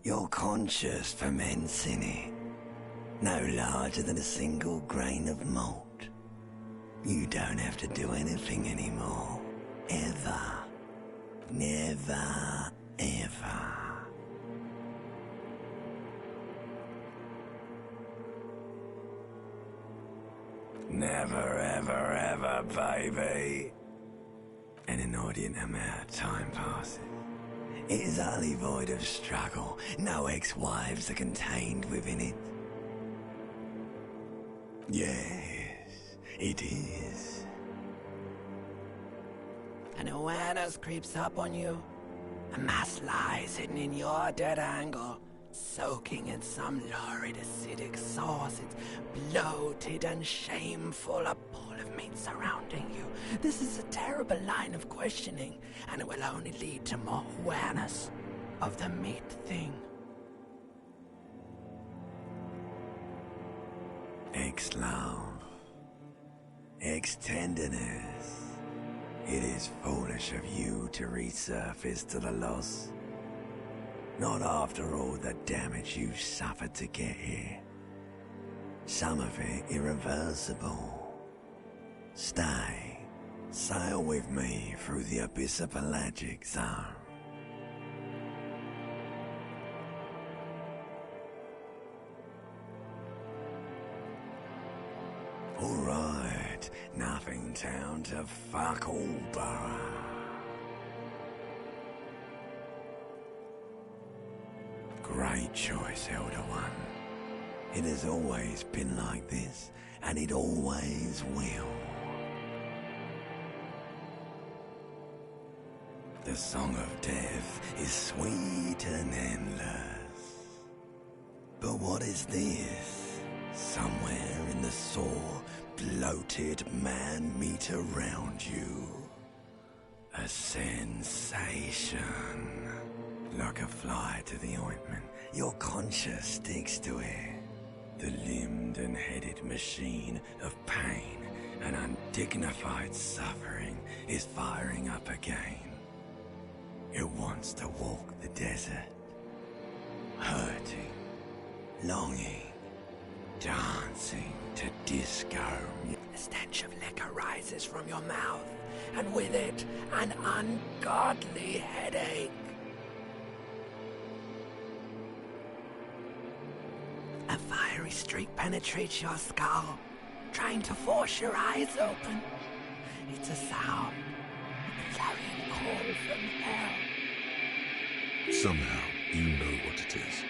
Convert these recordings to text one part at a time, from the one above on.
Your conscience ferments in it, no larger than a single grain of malt. You don't have to do anything anymore. Ever. Never, ever. Never, ever, ever, baby. An inordinate amount of time passes. It is utterly void of struggle. No ex-wives are contained within it. Yes, it is. An awareness creeps up on you. A mass lies hidden in your dead angle, soaking in some lurid acidic sauce. It's bloated and shameful, a pool of meat surrounding you. This is a terrible line of questioning, and it will only lead to more awareness of the meat thing. Ex-love, ex-tenderness. It is foolish of you to resurface to the loss. Not after all the damage you suffered to get here. Some of it irreversible. Stay. Sail with me through the abyss of pelagic zone. Alright, nothing town to fuck all borough. Great choice, Elder One. It has always been like this, and it always will. The song of death is sweet and endless. But what is this? Somewhere in the sore, bloated man-meat around you. A sensation. Like a fly to the ointment, your conscience sticks to it. The limbed and headed machine of pain and undignified suffering is firing up again. It wants to walk the desert, hurting, longing, dancing to disco. A stench of liquor rises from your mouth, and with it, an ungodly headache. A fiery streak penetrates your skull, trying to force your eyes open. It's a sound, a clarion call from hell. Somehow, you know what it is.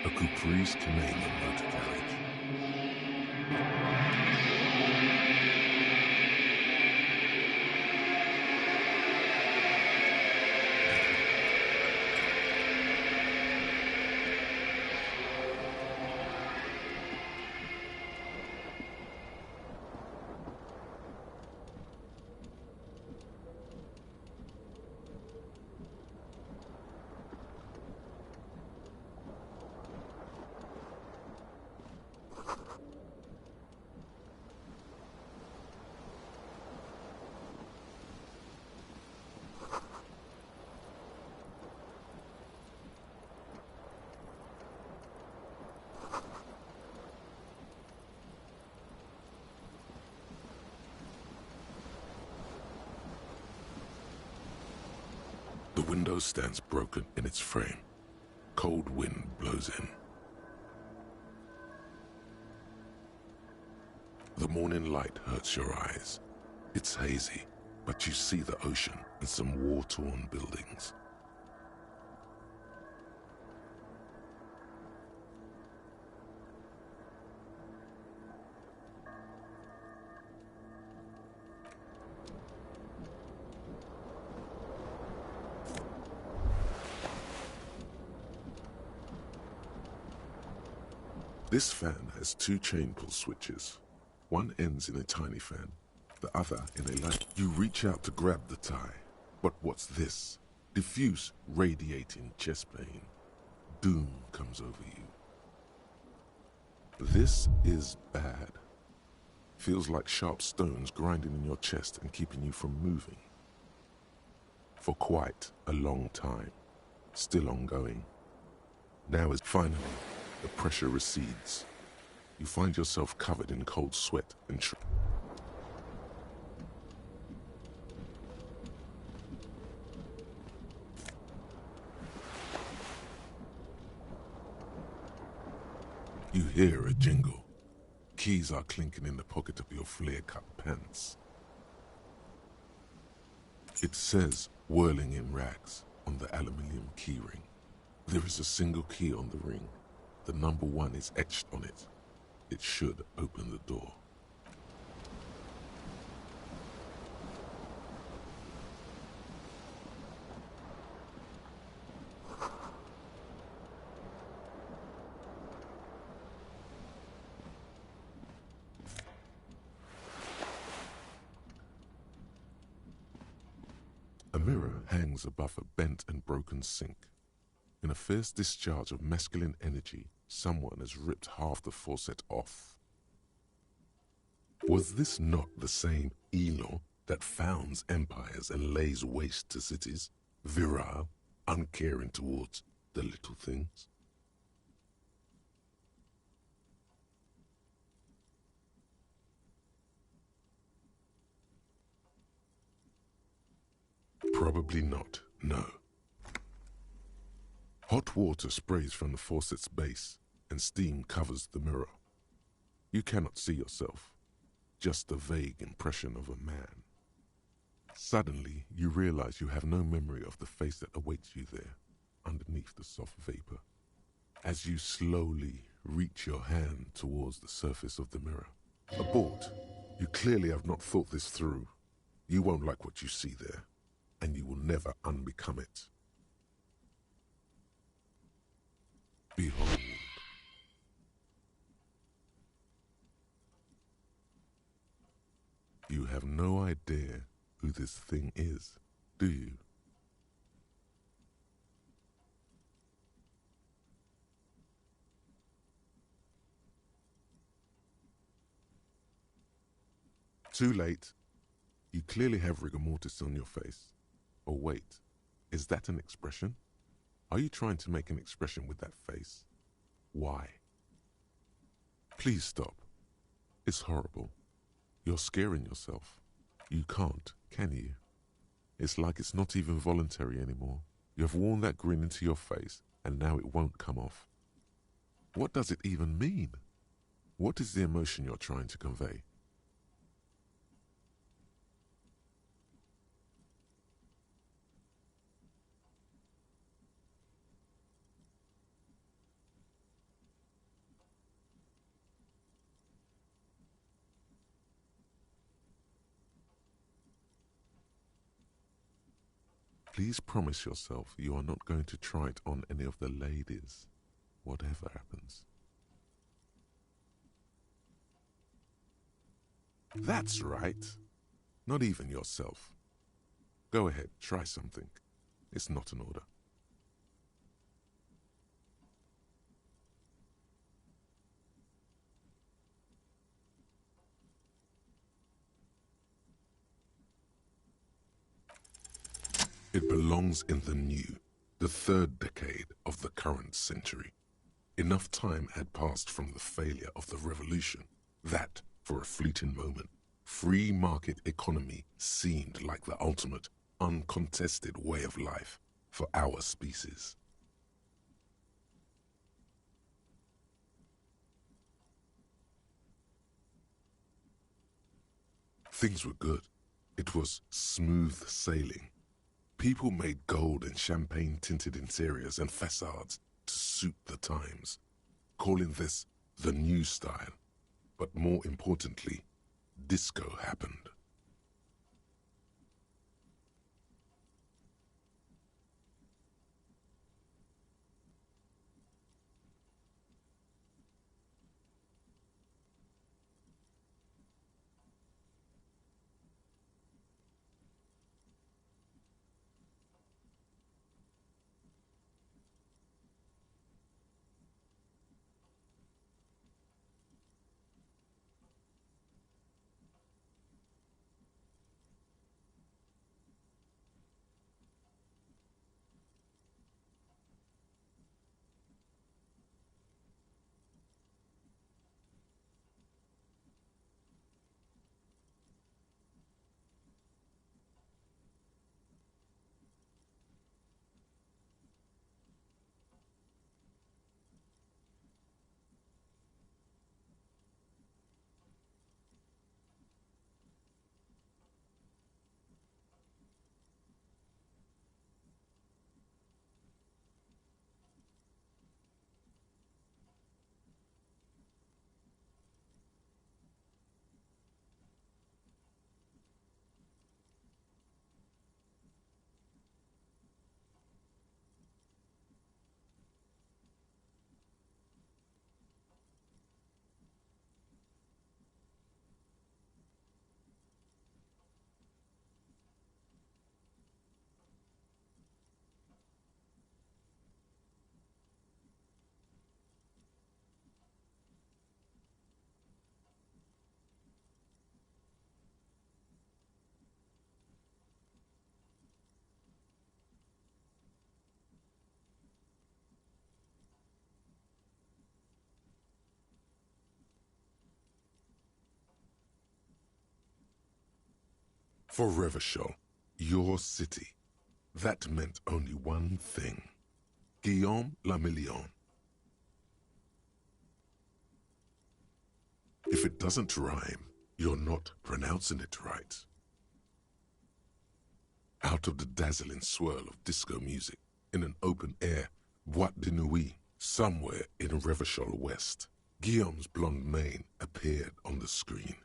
A Caprice Canadian motor carriage. The window stands broken in its frame. Cold wind blows in. The morning light hurts your eyes. It's hazy, but you see the ocean and some war-torn buildings. This fan has two chain pull switches. One ends in a tiny fan, the other in a light. You reach out to grab the tie, but what's this? Diffuse, radiating chest pain. Doom comes over you. This is bad. Feels like sharp stones grinding in your chest and keeping you from moving. For quite a long time. Still ongoing. Now is finally, the pressure recedes. You find yourself covered in cold sweat and you hear a jingle. Keys are clinking in the pocket of your flare-cut pants. It says, whirling in rags, on the aluminium keyring. There is a single key on the ring. The number 1 is etched on it. It should open the door. A mirror hangs above a bent and broken sink. In a fierce discharge of masculine energy, someone has ripped half the faucet off. Was this not the same Elon that founds empires and lays waste to cities, virile, uncaring towards the little things? Probably not, no. Hot water sprays from the faucet's base, and steam covers the mirror. You cannot see yourself, just a vague impression of a man. Suddenly, you realize you have no memory of the face that awaits you there, underneath the soft vapor. As you slowly reach your hand towards the surface of the mirror. Abort. You clearly have not thought this through. You won't like what you see there, and you will never unbecome it. Behold. You have no idea who this thing is, do you? Too late. You clearly have rigor mortis on your face. Or wait, is that an expression? Are you trying to make an expression with that face? Why? Please stop. It's horrible. You're scaring yourself. You can't, can you? It's like it's not even voluntary anymore. You have worn that grin into your face, and now it won't come off. What does it even mean? What is the emotion you're trying to convey? Please promise yourself you are not going to try it on any of the ladies, whatever happens. That's right. Not even yourself. Go ahead, try something. It's not an order. It belongs in the new, the 3rd decade of the current century. Enough time had passed from the failure of the revolution that, for a fleeting moment, free market economy seemed like the ultimate, uncontested way of life for our species. Things were good. It was smooth sailing. People made gold and champagne-tinted interiors and facades to suit the times, calling this the new style. But more importantly, disco happened. For Revachol, your city, that meant only one thing. Guillaume le Million. If it doesn't rhyme, you're not pronouncing it right. Out of the dazzling swirl of disco music, in an open-air boîte de nuit, somewhere in Revachol West, Guillaume's blonde mane appeared on the screen.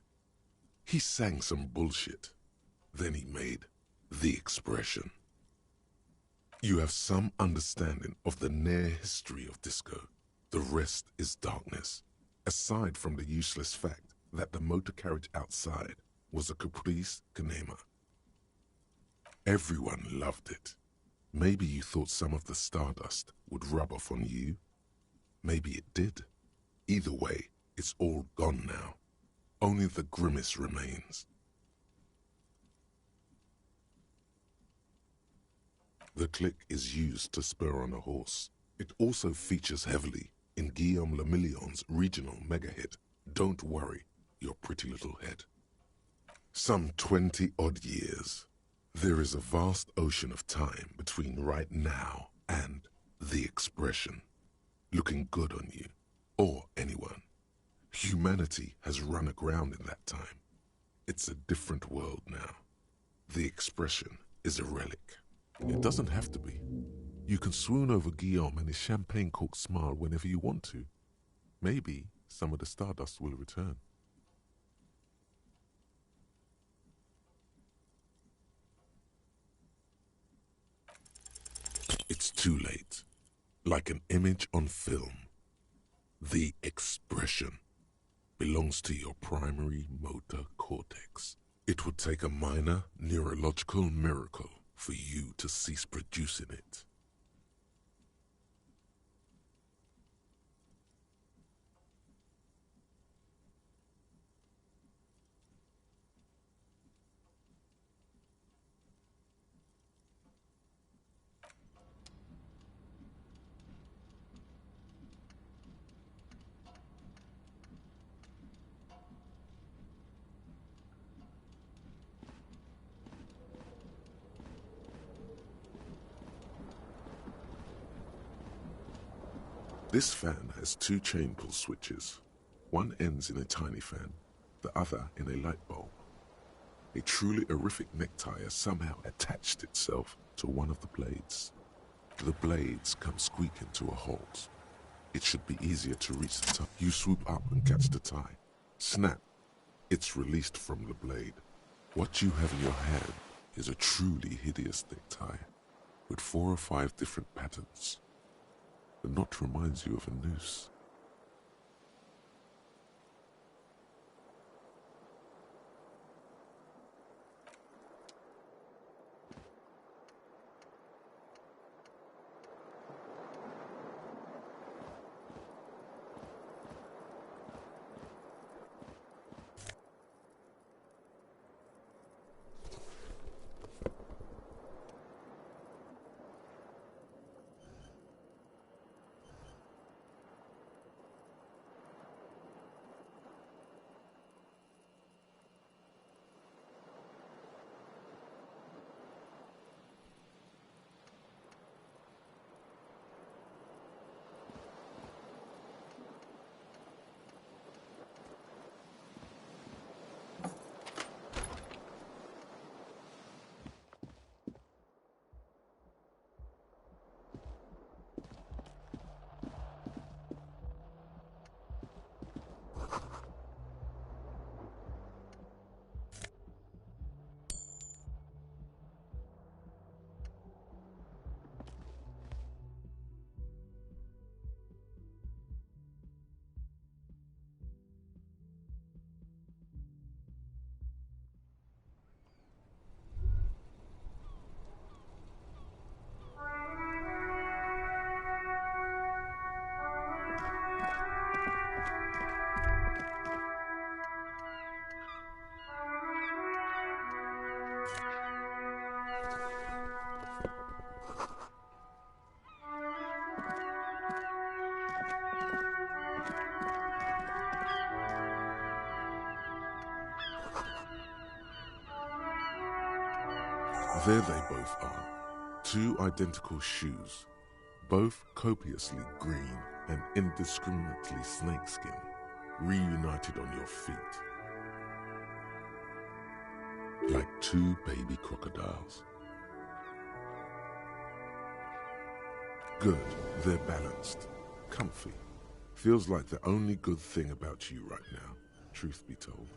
He sang some bullshit. Then he made the expression. You have some understanding of the near history of disco. The rest is darkness, aside from the useless fact that the motor carriage outside was a caprice canema. Everyone loved it. Maybe you thought some of the stardust would rub off on you. Maybe it did. Either way, it's all gone now. Only the grimace remains. The click is used to spur on a horse. It also features heavily in Guillaume le Million's regional mega hit, Don't Worry, Your Pretty Little Head. Some 20-odd years. There is a vast ocean of time between right now and the expression. Looking good on you, or anyone. Humanity has run aground in that time. It's a different world now. The expression is a relic. It doesn't have to be. You can swoon over Guillaume and his champagne-corked smile whenever you want to. Maybe some of the stardust will return. It's too late. Like an image on film. The expression belongs to your primary motor cortex. It would take a minor neurological miracle for you to cease producing it. This fan has two chain pull switches. One ends in a tiny fan, the other in a light bulb. A truly horrific necktie has somehow attached itself to one of the blades. The blades come squeaking to a halt. It should be easier to reach the top. You swoop up and catch the tie. Snap! It's released from the blade. What you have in your hand is a truly hideous necktie, with 4 or 5 different patterns. The knot reminds you of a noose. There they both are. Two identical shoes, both copiously green and indiscriminately snakeskin, reunited on your feet. Like two baby crocodiles. Good, they're balanced, comfy. Feels like the only good thing about you right now, truth be told.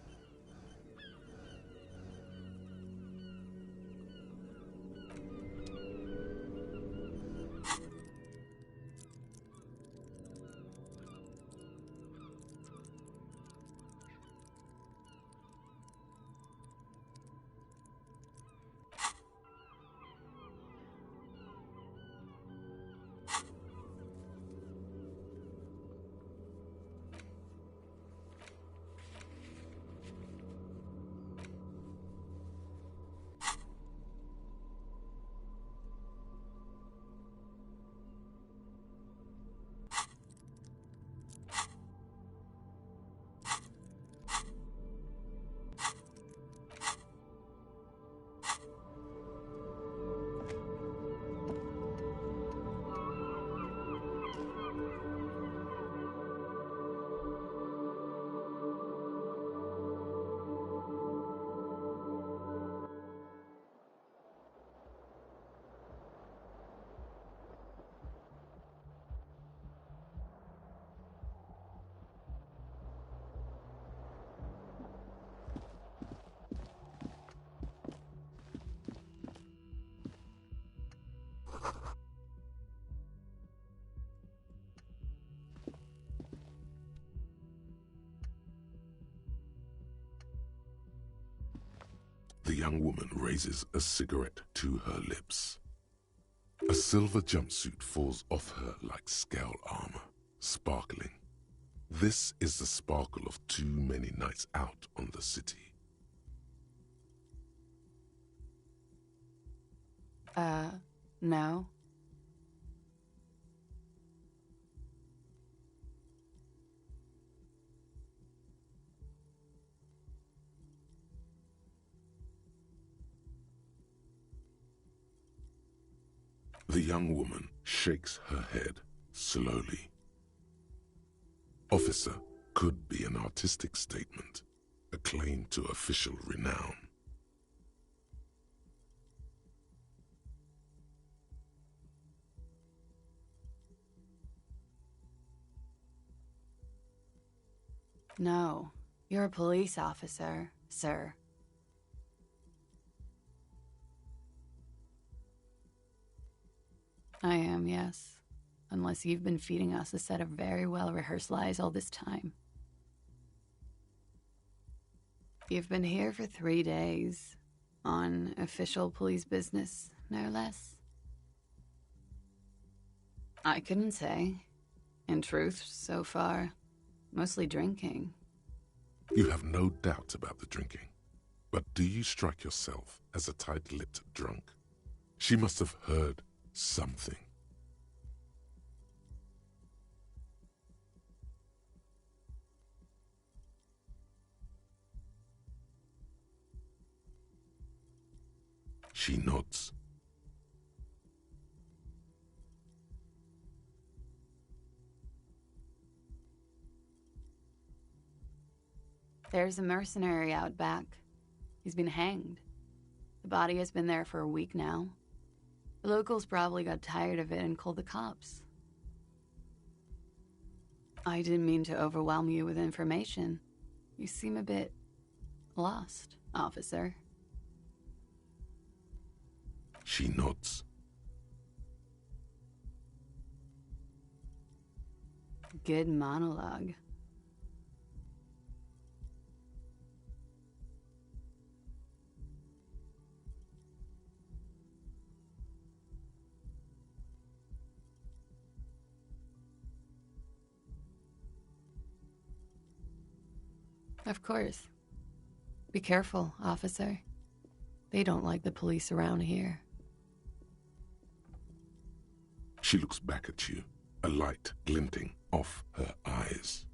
The young woman raises a cigarette to her lips. A silver jumpsuit falls off her like scale armor, sparkling. This is the sparkle of too many nights out on the city. No. The young woman shakes her head slowly. Officer could be an artistic statement, a claim to official renown. No. You're a police officer, sir. I am, yes. Unless you've been feeding us a set of very well-rehearsed lies all this time. You've been here for 3 days. On official police business, no less. I couldn't say. In truth, so far, mostly drinking. You have no doubt about the drinking. But do you strike yourself as a tight-lipped drunk? She must have heard something. She nods. There's a mercenary out back. He's been hanged. The body has been there for a week now. The locals probably got tired of it and called the cops. I didn't mean to overwhelm you with information. You seem a bit lost, officer. She nods. Good monologue. Of course. Be careful, officer. They don't like the police around here. She looks back at you, a light glinting off her eyes.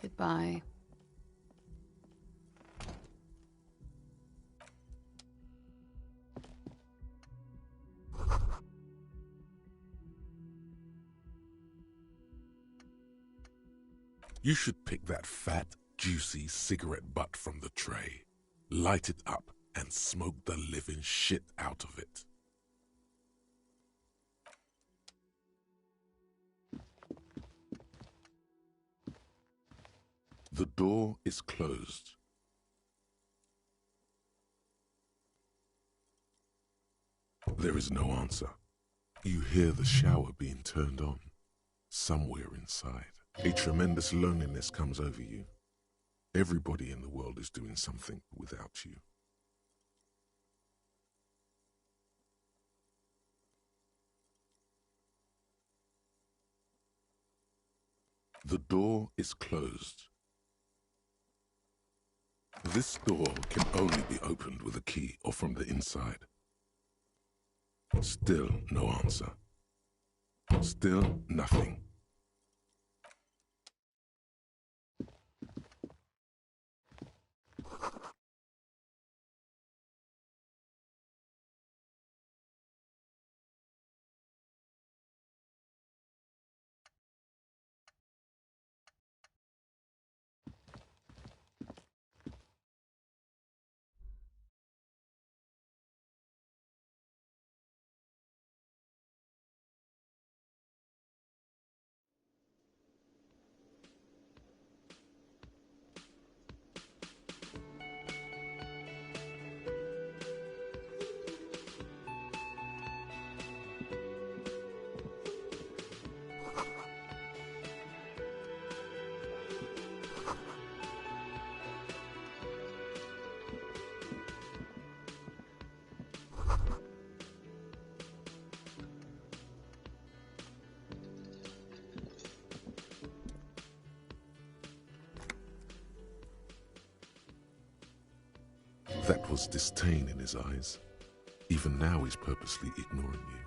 Goodbye. You should pick that fat, juicy cigarette butt from the tray, light it up, and smoke the living shit out of it. The door is closed. There is no answer. You hear the shower being turned on. Somewhere inside, a tremendous loneliness comes over you. Everybody in the world is doing something without you. The door is closed. This door can only be opened with a key or from the inside. Still no answer. Still nothing. That was disdain in his eyes. Even now he's purposely ignoring you.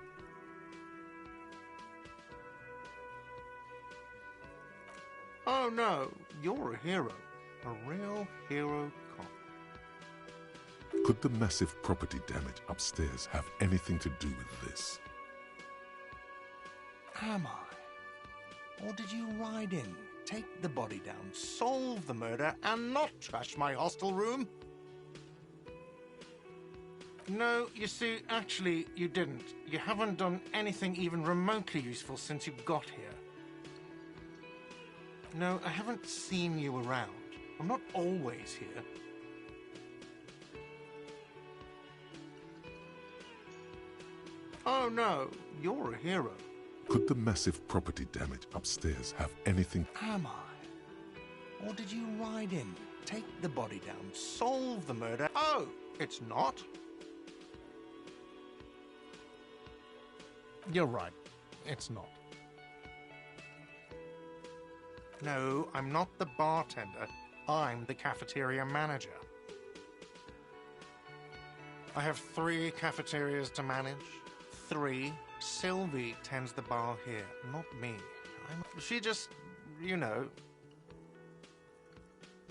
Oh no, you're a hero. A real hero cop. Could the massive property damage upstairs have anything to do with this? Am I? Or did you ride in, take the body down, solve the murder, and not trash my hostel room? No, you see, actually, you didn't. You haven't done anything even remotely useful since you got here. No, I haven't seen you around. I'm not always here. Oh no, you're a hero. Could the massive property damage upstairs have anything... Am I? Or did you ride in, take the body down, solve the murder? Oh, it's not? You're right. It's not. No, I'm not the bartender. I'm the cafeteria manager. I have 3 cafeterias to manage. 3. Sylvie tends the bar here, not me. She just, you know...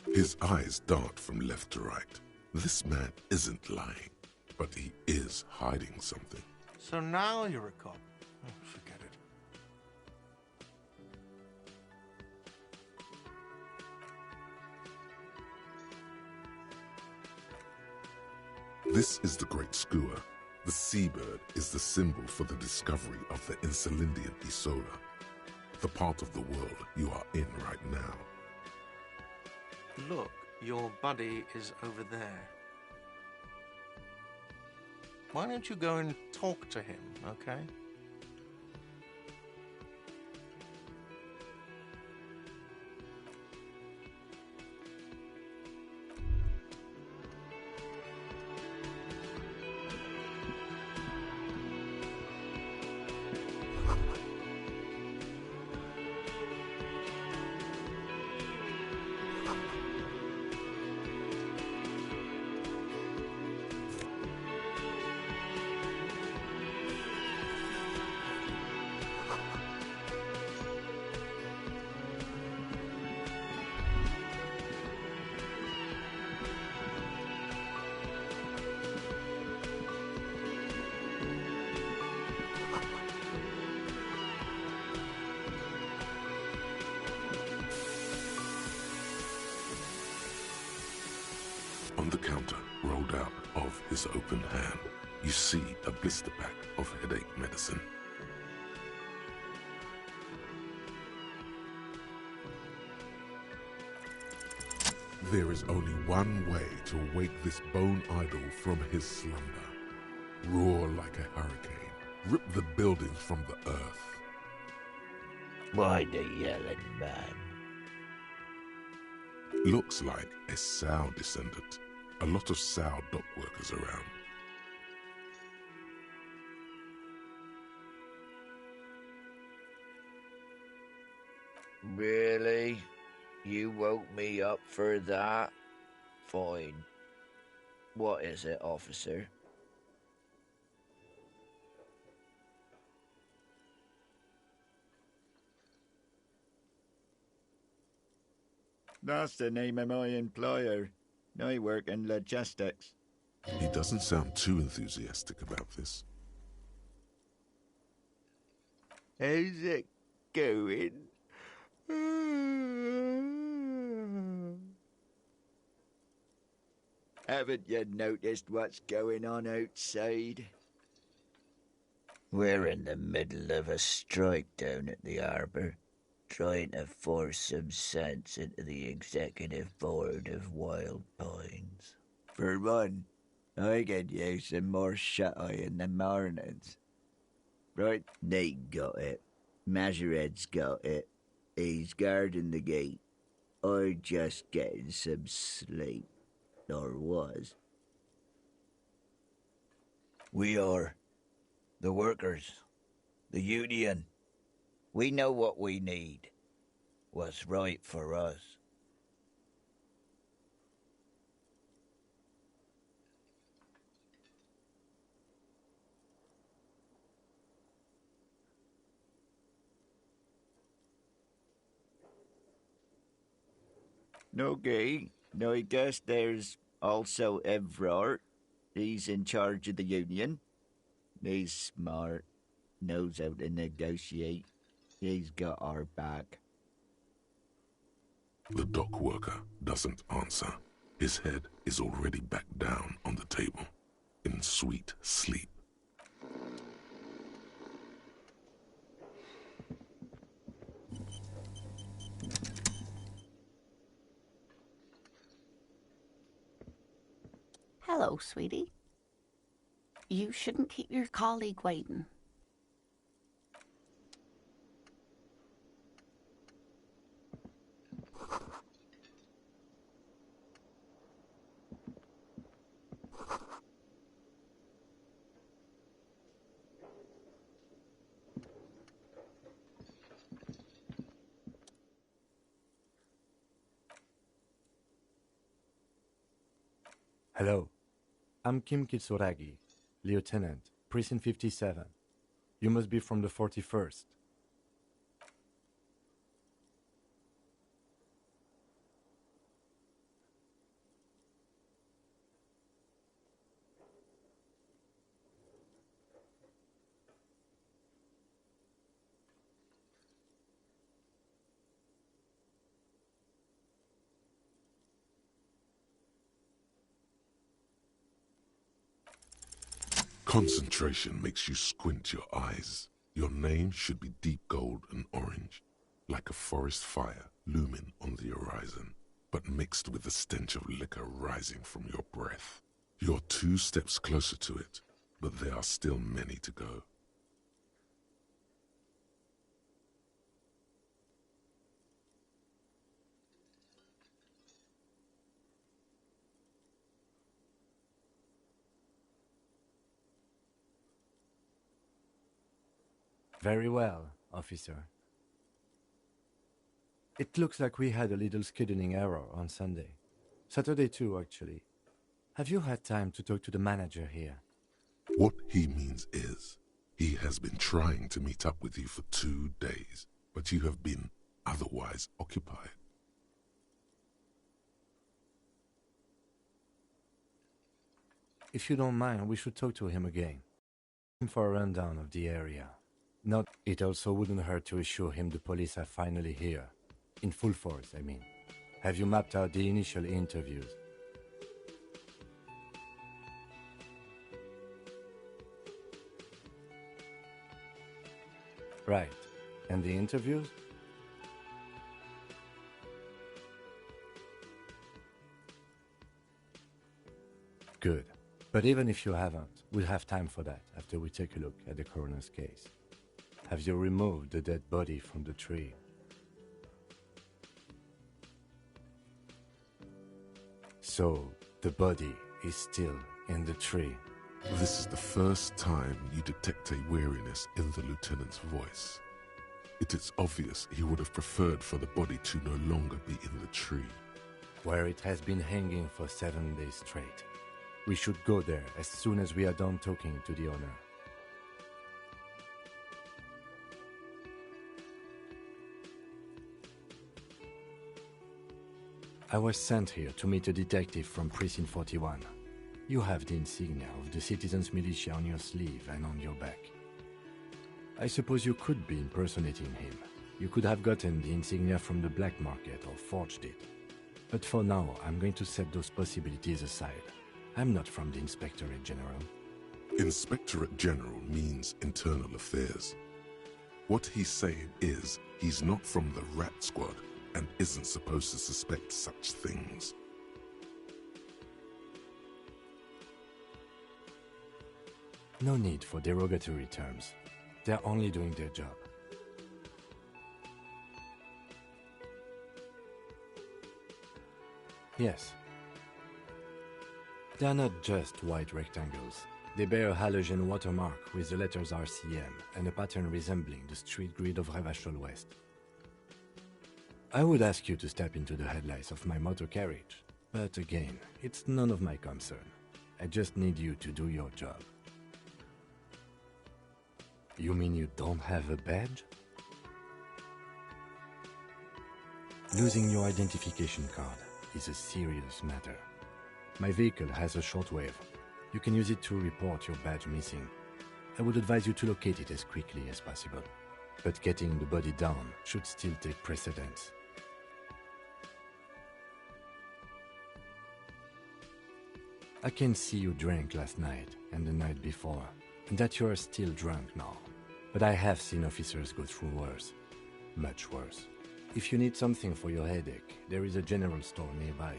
His eyes dart from left to right. This man isn't lying, but he is hiding something. So now you're a cop. Oh, forget it. This is the Great Skua. The seabird is the symbol for the discovery of the Insulindian Isola, the part of the world you are in right now. Look, your buddy is over there. Why don't you go and talk to him, okay? on the counter rolled out of his open hand. You see a blister pack of headache medicine. There is only one way to wake this bone idol from his slumber. Roar like a hurricane. Rip the buildings from the earth. Why the yelling man? Looks like a Sow descendant. A lot of Sow dock workers around. Really? You woke me up for that? Fine. What is it, officer? That's the name of my employer. I work in logistics. He doesn't sound too enthusiastic about this. How's it going? Haven't you noticed what's going on outside? We're in the middle of a strike down at the harbour, trying to force some sense into the executive board of Wild Pines. For one, I could use some more shut-eye in the mornings. Right, Nate got it. Majoret's got it. He's guarding the gate. I'm just getting some sleep. Or was. We are. The workers. The union. We know what we need. What's right for us. Okay, now I guess there's also Evrart. He's in charge of the union. He's smart, knows how to negotiate. He's got our back. The dock worker doesn't answer. His head is already back down on the table, in sweet sleep. Hello, sweetie. You shouldn't keep your colleague waiting. Hello. I'm Kim Kitsuragi, Lieutenant, Precinct 57. You must be from the 41st. Concentration makes you squint your eyes. Your name should be deep gold and orange, like a forest fire looming on the horizon, but mixed with the stench of liquor rising from your breath. You're 2 steps closer to it, but there are still many to go. Very well, officer. It looks like we had a little scheduling error on Sunday. Saturday too, actually. Have you had time to talk to the manager here? What he means is, he has been trying to meet up with you for 2 days, but you have been otherwise occupied. If you don't mind, we should talk to him again. For a rundown of the area. Not, it also wouldn't hurt to assure him the police are finally here. In full force, I mean. Have you mapped out the initial interviews? Right. And the interviews? Good. But even if you haven't, we'll have time for that after we take a look at the coroner's case. Have you removed the dead body from the tree? So, the body is still in the tree. This is the first time you detect a weariness in the lieutenant's voice. It is obvious he would have preferred for the body to no longer be in the tree. Where it has been hanging for 7 days straight. We should go there as soon as we are done talking to the owner. I was sent here to meet a detective from Precinct 41. You have the insignia of the Citizens Militia on your sleeve and on your back. I suppose you could be impersonating him. You could have gotten the insignia from the black market or forged it. But for now, I'm going to set those possibilities aside. I'm not from the Inspectorate General. Inspectorate General means internal affairs. What he's saying is he's not from the Rat Squad and isn't supposed to suspect such things. No need for derogatory terms. They're only doing their job. Yes. They are not just white rectangles. They bear a halogen watermark with the letters RCM and a pattern resembling the street grid of Revachol West. I would ask you to step into the headlights of my motor carriage, but again, it's none of my concern. I just need you to do your job. You mean you don't have a badge? Losing your identification card is a serious matter. My vehicle has a shortwave. You can use it to report your badge missing. I would advise you to locate it as quickly as possible. But getting the body down should still take precedence. I can see you drank last night and the night before, and that you are still drunk now. But I have seen officers go through worse. Much worse. If you need something for your headache, there is a general store nearby.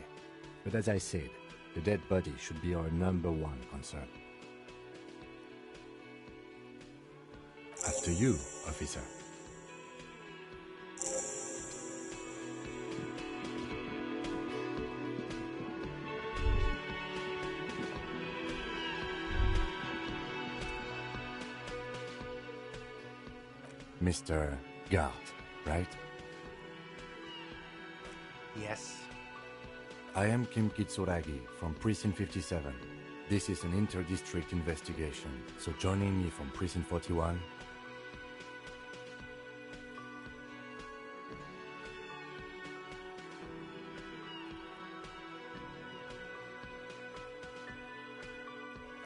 But as I said, the dead body should be our #1 concern. After you, officer. Mr. Gart, right? Yes. I am Kim Kitsuragi from Precinct 57. This is an inter-district investigation, so joining me from Precinct 41...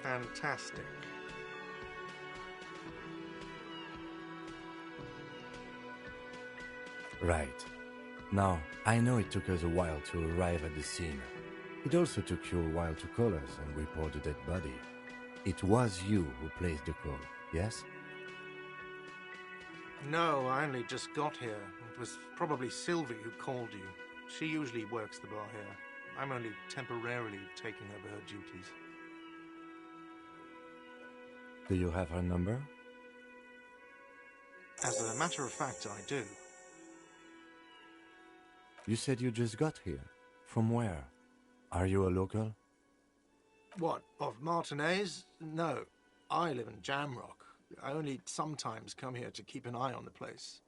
Fantastic. Right. Now, I know it took us a while to arrive at the scene. It also took you a while to call us and report the dead body. It was you who placed the call, yes? No, I only just got here. It was probably Sylvie who called you. She usually works the bar here. I'm only temporarily taking over her duties. Do you have her number? As a matter of fact, I do. You said you just got here. From where? Are you a local? What, of Martinez? No. I live in Jamrock. I only sometimes come here to keep an eye on the place.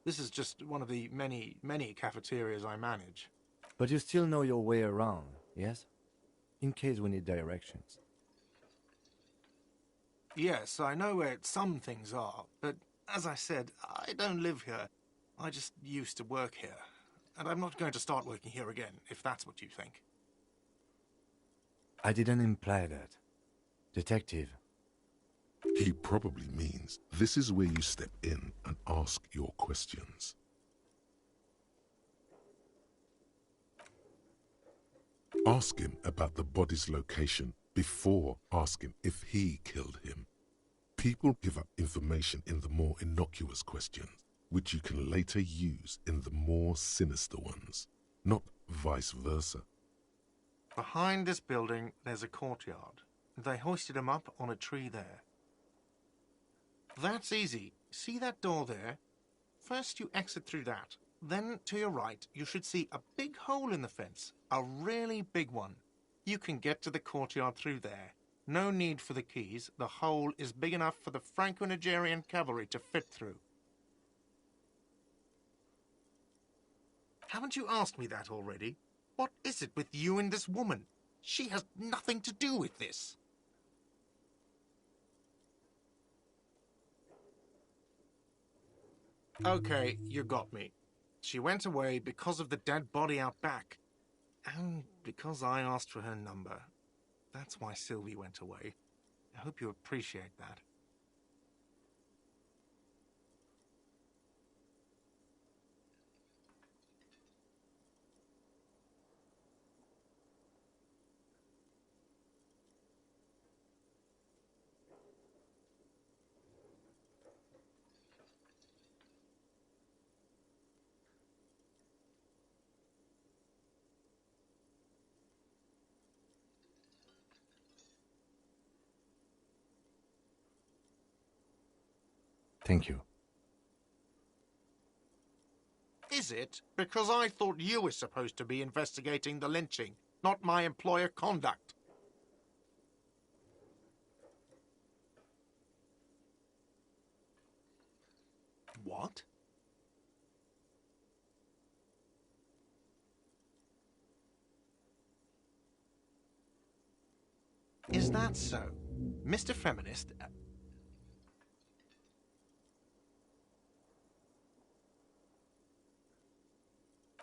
This is just one of the many, many cafeterias I manage. But you still know your way around, yes? In case we need directions. Yes, I know where some things are, but as I said, I don't live here. I just used to work here. And I'm not going to start working here again, if that's what you think. I didn't imply that. Detective. He probably means this is where you step in and ask your questions. Ask him about the body's location before asking if he killed him. People give up information in the more innocuous questions, which you can later use in the more sinister ones, not vice versa. Behind this building, there's a courtyard. They hoisted him up on a tree there. That's easy. See that door there? First you exit through that. Then, to your right, you should see a big hole in the fence. A really big one. You can get to the courtyard through there. No need for the keys. The hole is big enough for the Franco-Nigerian cavalry to fit through. Haven't you asked me that already? What is it with you and this woman? She has nothing to do with this. Okay, you got me. She went away because of the dead body out back. And because I asked for her number. That's why Sylvie went away. I hope you appreciate that. Thank you. Is it? Because I thought you were supposed to be investigating the lynching, not my employer conduct. What? Is that so? Mr. Feminist...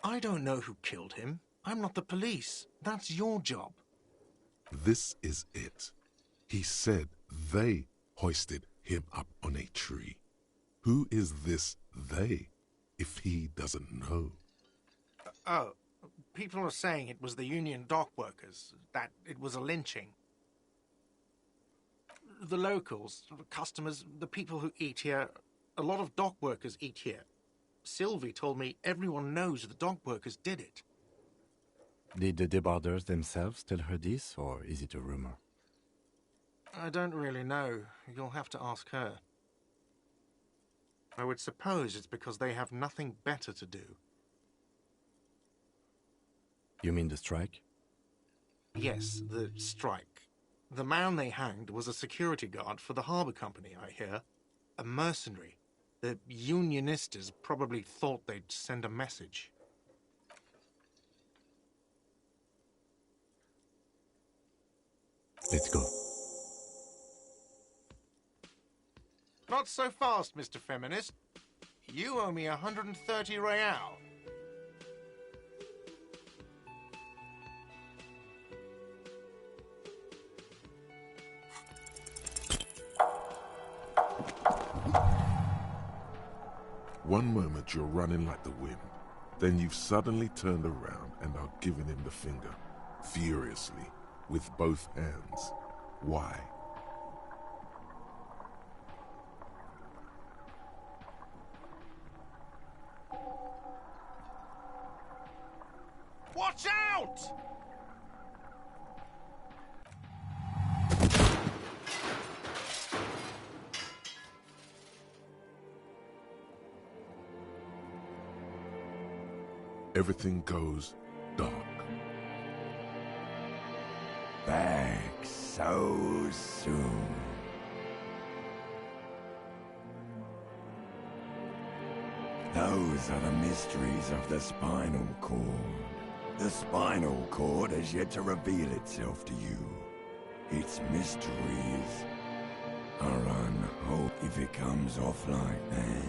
I don't know who killed him. I'm not the police. That's your job. This is it. He said they hoisted him up on a tree. Who is this they, if he doesn't know? Oh, people are saying it was the union dock workers, that it was a lynching. The locals, the customers, the people who eat here, a lot of dock workers eat here. Sylvie told me everyone knows the dock workers did it. Did the debarders themselves tell her this, or is it a rumor? I don't really know. You'll have to ask her. I would suppose it's because they have nothing better to do. You mean the strike? Yes, the strike. The man they hanged was a security guard for the harbour company, I hear. A mercenary. The unionistas probably thought they'd send a message. Let's go. Not so fast, Mr. Feminist. You owe me 130 real. One moment you're running like the wind, then you've suddenly turned around and are giving him the finger, furiously, with both hands. Why? Watch out! Everything goes dark. Back so soon. Those are the mysteries of the spinal cord. The spinal cord has yet to reveal itself to you. Its mysteries are unholy if it comes off like that.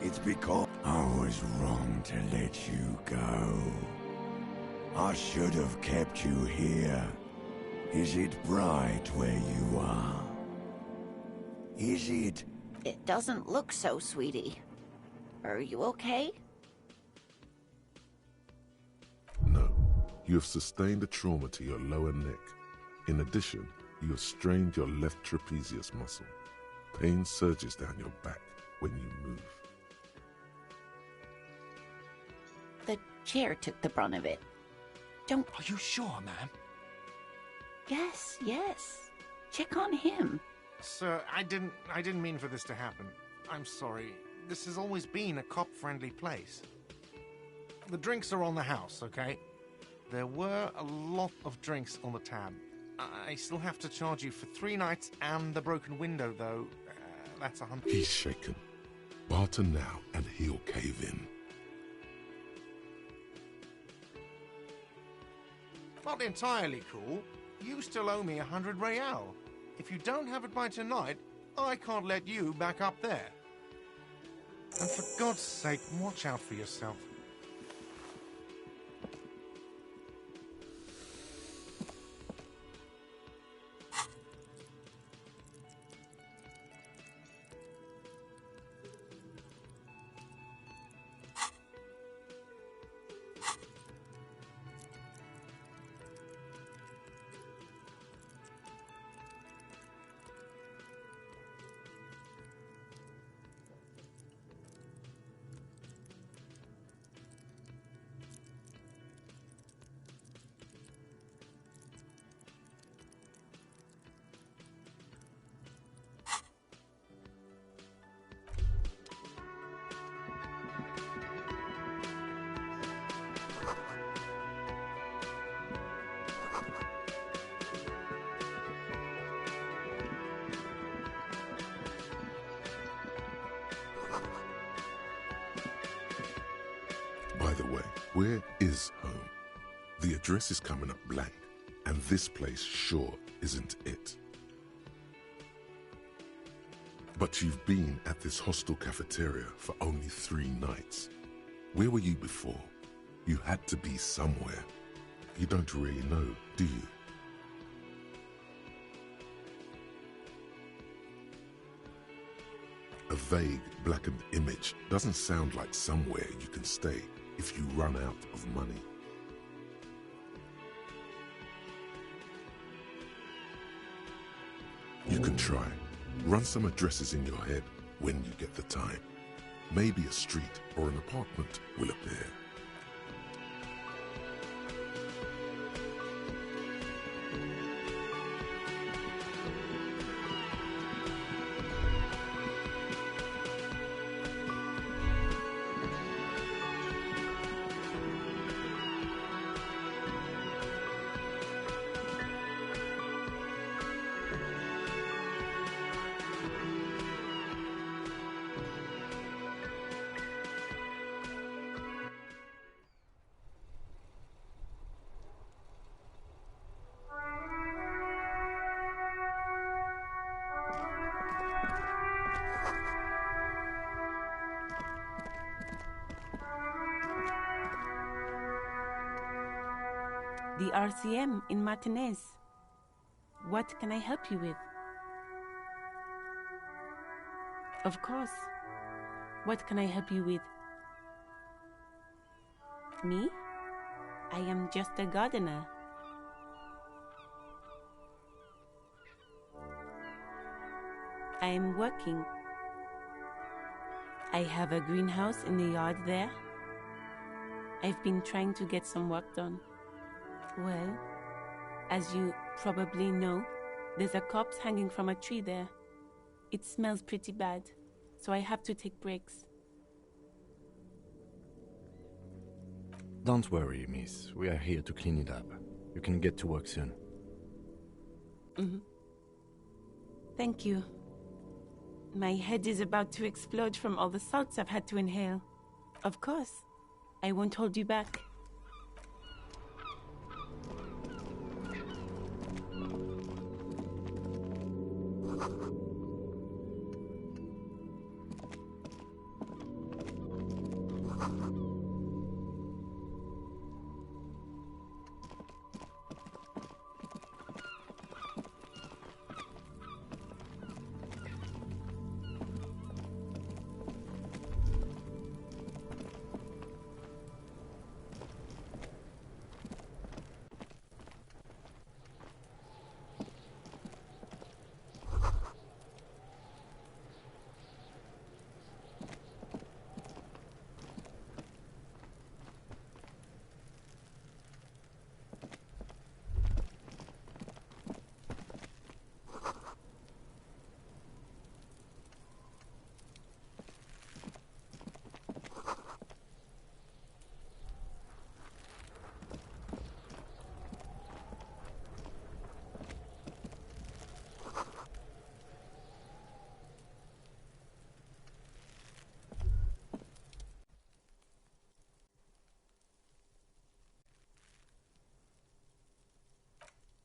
It's because I was wrong to let you go. I should have kept you here. Is it bright where you are? Is it? It doesn't look so, sweetie. Are you okay? No. You have sustained a trauma to your lower neck. In addition, you have strained your left trapezius muscle. Pain surges down your back when you move. The chair took the brunt of it. Don't... Are you sure, ma'am? Yes, yes. Check on him. Sir, I didn't mean for this to happen. I'm sorry. This has always been a cop-friendly place. The drinks are on the house, okay? There were a lot of drinks on the tab. I still have to charge you for 3 nights and the broken window, though. That's 100. He's shaken. Barter now and he'll cave in. Not entirely cool. You still owe me 100 real. If you don't have it by tonight, I can't let you back up there. And for God's sake, watch out for yourself. By the way, where is home? The address is coming up blank, and this place sure isn't it. But you've been at this hostel cafeteria for only 3 nights. Where were you before? You had to be somewhere. You don't really know, do you? A vague, blackened image doesn't sound like somewhere you can stay if you run out of money. You can try. Run some addresses in your head when you get the time. Maybe a street or an apartment will appear. The RCM in Martinez. What can I help you with? Of course. What can I help you with? Me? I am just a gardener. I am working. I have a greenhouse in the yard there. I've been trying to get some work done. Well, as you probably know, there's a corpse hanging from a tree there. It smells pretty bad, so I have to take breaks. Don't worry, miss. We are here to clean it up. You can get to work soon. Mm-hmm. Thank you. My head is about to explode from all the salts I've had to inhale. Of course. I won't hold you back.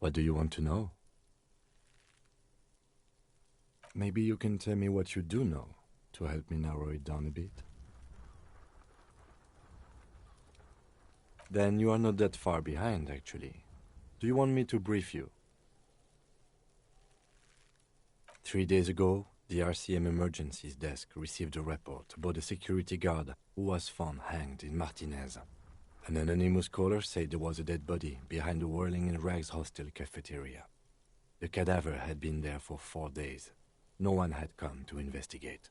What do you want to know? Maybe you can tell me what you do know to help me narrow it down a bit. Then you are not that far behind, actually. Do you want me to brief you? 3 days ago, the RCM Emergencies Desk received a report about a security guard who was found hanged in Martinez. An anonymous caller said there was a dead body behind the Whirling in Rags hostel cafeteria. The cadaver had been there for 4 days. No one had come to investigate.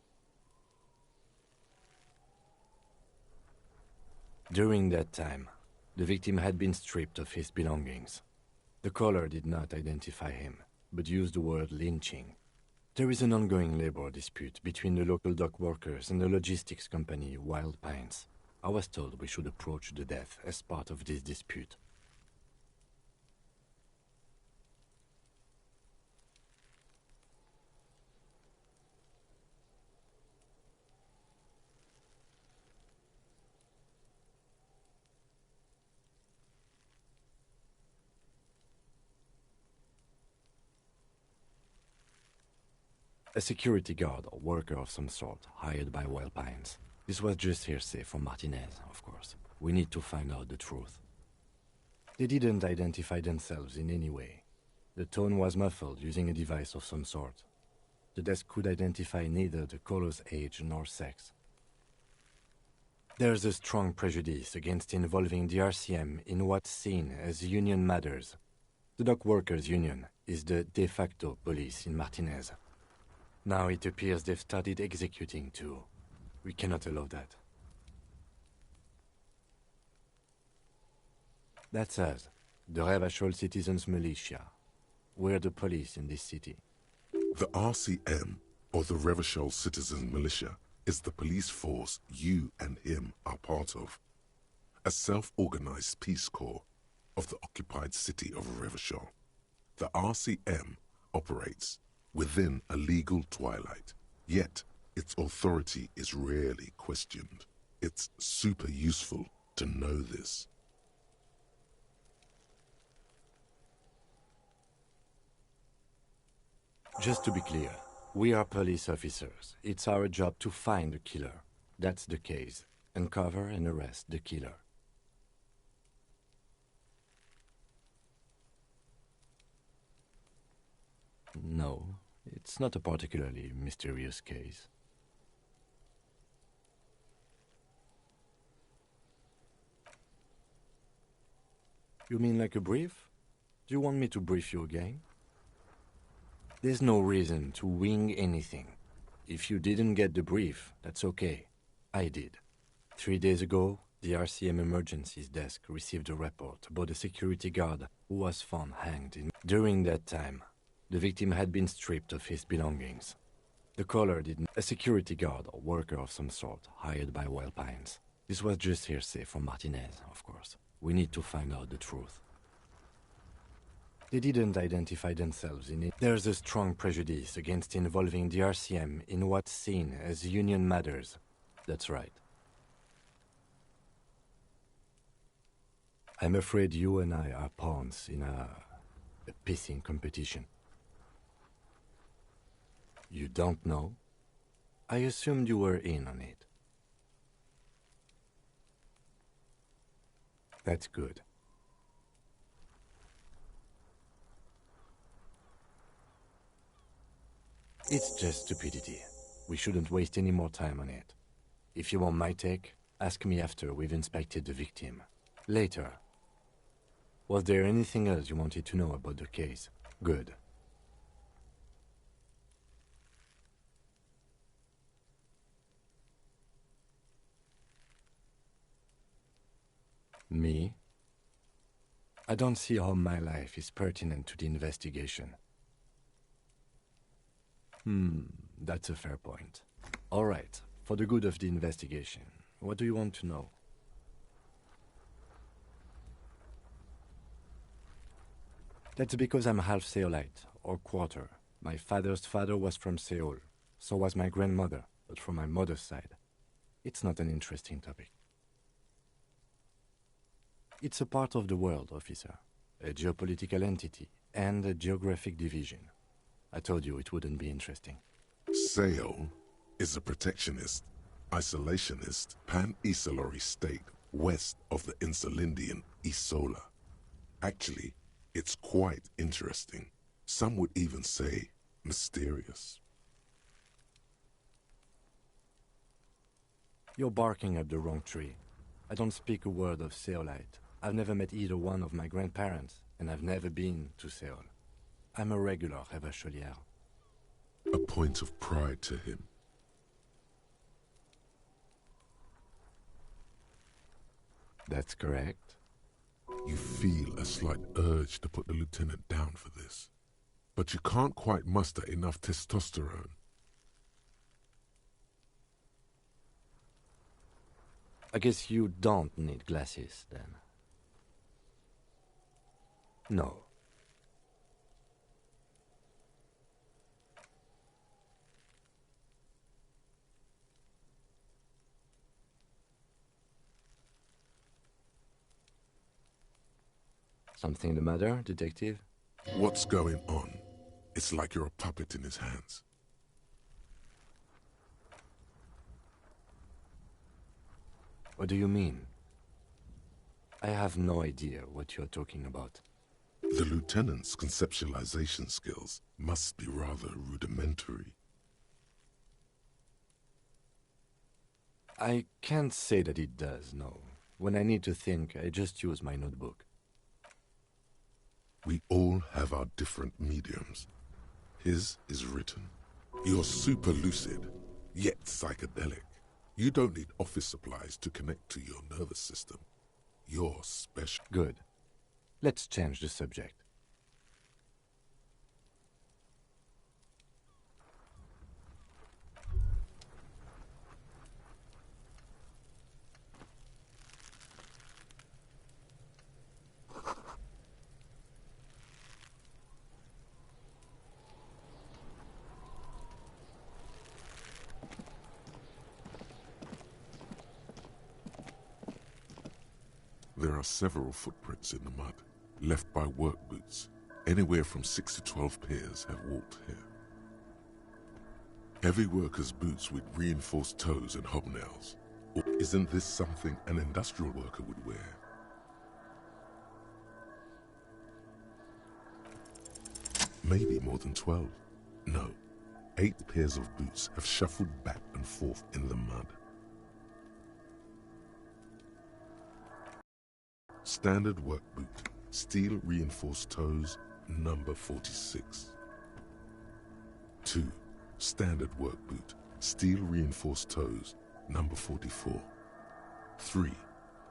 During that time, the victim had been stripped of his belongings. The caller did not identify him, but used the word lynching. There is an ongoing labor dispute between the local dock workers and the logistics company Wild Pines. I was told we should approach the death as part of this dispute. A security guard or worker of some sort, hired by Wild Pines. This was just hearsay from Martinez, of course. We need to find out the truth. They didn't identify themselves in any way. The tone was muffled using a device of some sort. The desk could identify neither the caller's age nor sex. There's a strong prejudice against involving the RCM in what's seen as union matters. The dock workers' union is the de facto police in Martinez. Now it appears they've started executing too. We cannot allow that. That's us, the Revachol Citizens Militia. We're the police in this city. The RCM, or the Revachol Citizen Militia, is the police force you and him are part of. A self-organized peace corps of the occupied city of Revachol. The RCM operates within a legal twilight, yet its authority is rarely questioned. It's super useful to know this. Just to be clear, we are police officers. It's our job to find the killer. That's the case. Uncover and arrest the killer. No, it's not a particularly mysterious case. You mean like a brief? Do you want me to brief you again? There's no reason to wing anything. If you didn't get the brief, that's okay. I did. 3 days ago, the RCM Emergencies Desk received a report about a security guard who was found hanged in. During that time, the victim had been stripped of his belongings. The caller didn't. A security guard or worker of some sort, hired by Wild Pines. This was just hearsay from Martinez, of course. We need to find out the truth. They didn't identify themselves in it. There's a strong prejudice against involving the RCM in what's seen as union matters. That's right. I'm afraid you and I are pawns in a pissing competition. You don't know? I assumed you were in on it. That's good. It's just stupidity. We shouldn't waste any more time on it. If you want my take, ask me after we've inspected the victim. Later. Was there anything else you wanted to know about the case? Good. Me? I don't see how my life is pertinent to the investigation. That's a fair point. All right, for the good of the investigation, what do you want to know? That's because I'm half Seolite, or quarter. My father's father was from Seoul. So was my grandmother, but from my mother's side. It's not an interesting topic. It's a part of the world, officer. A geopolitical entity. And a geographic division. I told you it wouldn't be interesting. Sail is a protectionist, isolationist, pan-Isolari state west of the Insulindian Isola. Actually, it's quite interesting. Some would even say mysterious. You're barking up the wrong tree. I don't speak a word of Seolite. I've never met either one of my grandparents, and I've never been to Seol. I'm a regular Revacholière. A point of pride to him. That's correct. You feel a slight urge to put the lieutenant down for this, but you can't quite muster enough testosterone. I guess you don't need glasses, then. No. Something the matter, detective? What's going on? It's like you're a puppet in his hands. What do you mean? I have no idea what you're talking about. The lieutenant's conceptualization skills must be rather rudimentary. I can't say that it does, no. When I need to think, I just use my notebook. We all have our different mediums. His is written. You're super lucid, yet psychedelic. You don't need office supplies to connect to your nervous system. You're special. Good. Let's change the subject. There are several footprints in the mud, left by work boots. Anywhere from 6 to 12 pairs have walked here. Heavy workers' boots with reinforced toes and hobnails. Or isn't this something an industrial worker would wear? Maybe more than 12. No, 8 pairs of boots have shuffled back and forth in the mud. Standard work boot, steel reinforced toes, number 46. 2. Standard work boot, steel reinforced toes, number 44. 3.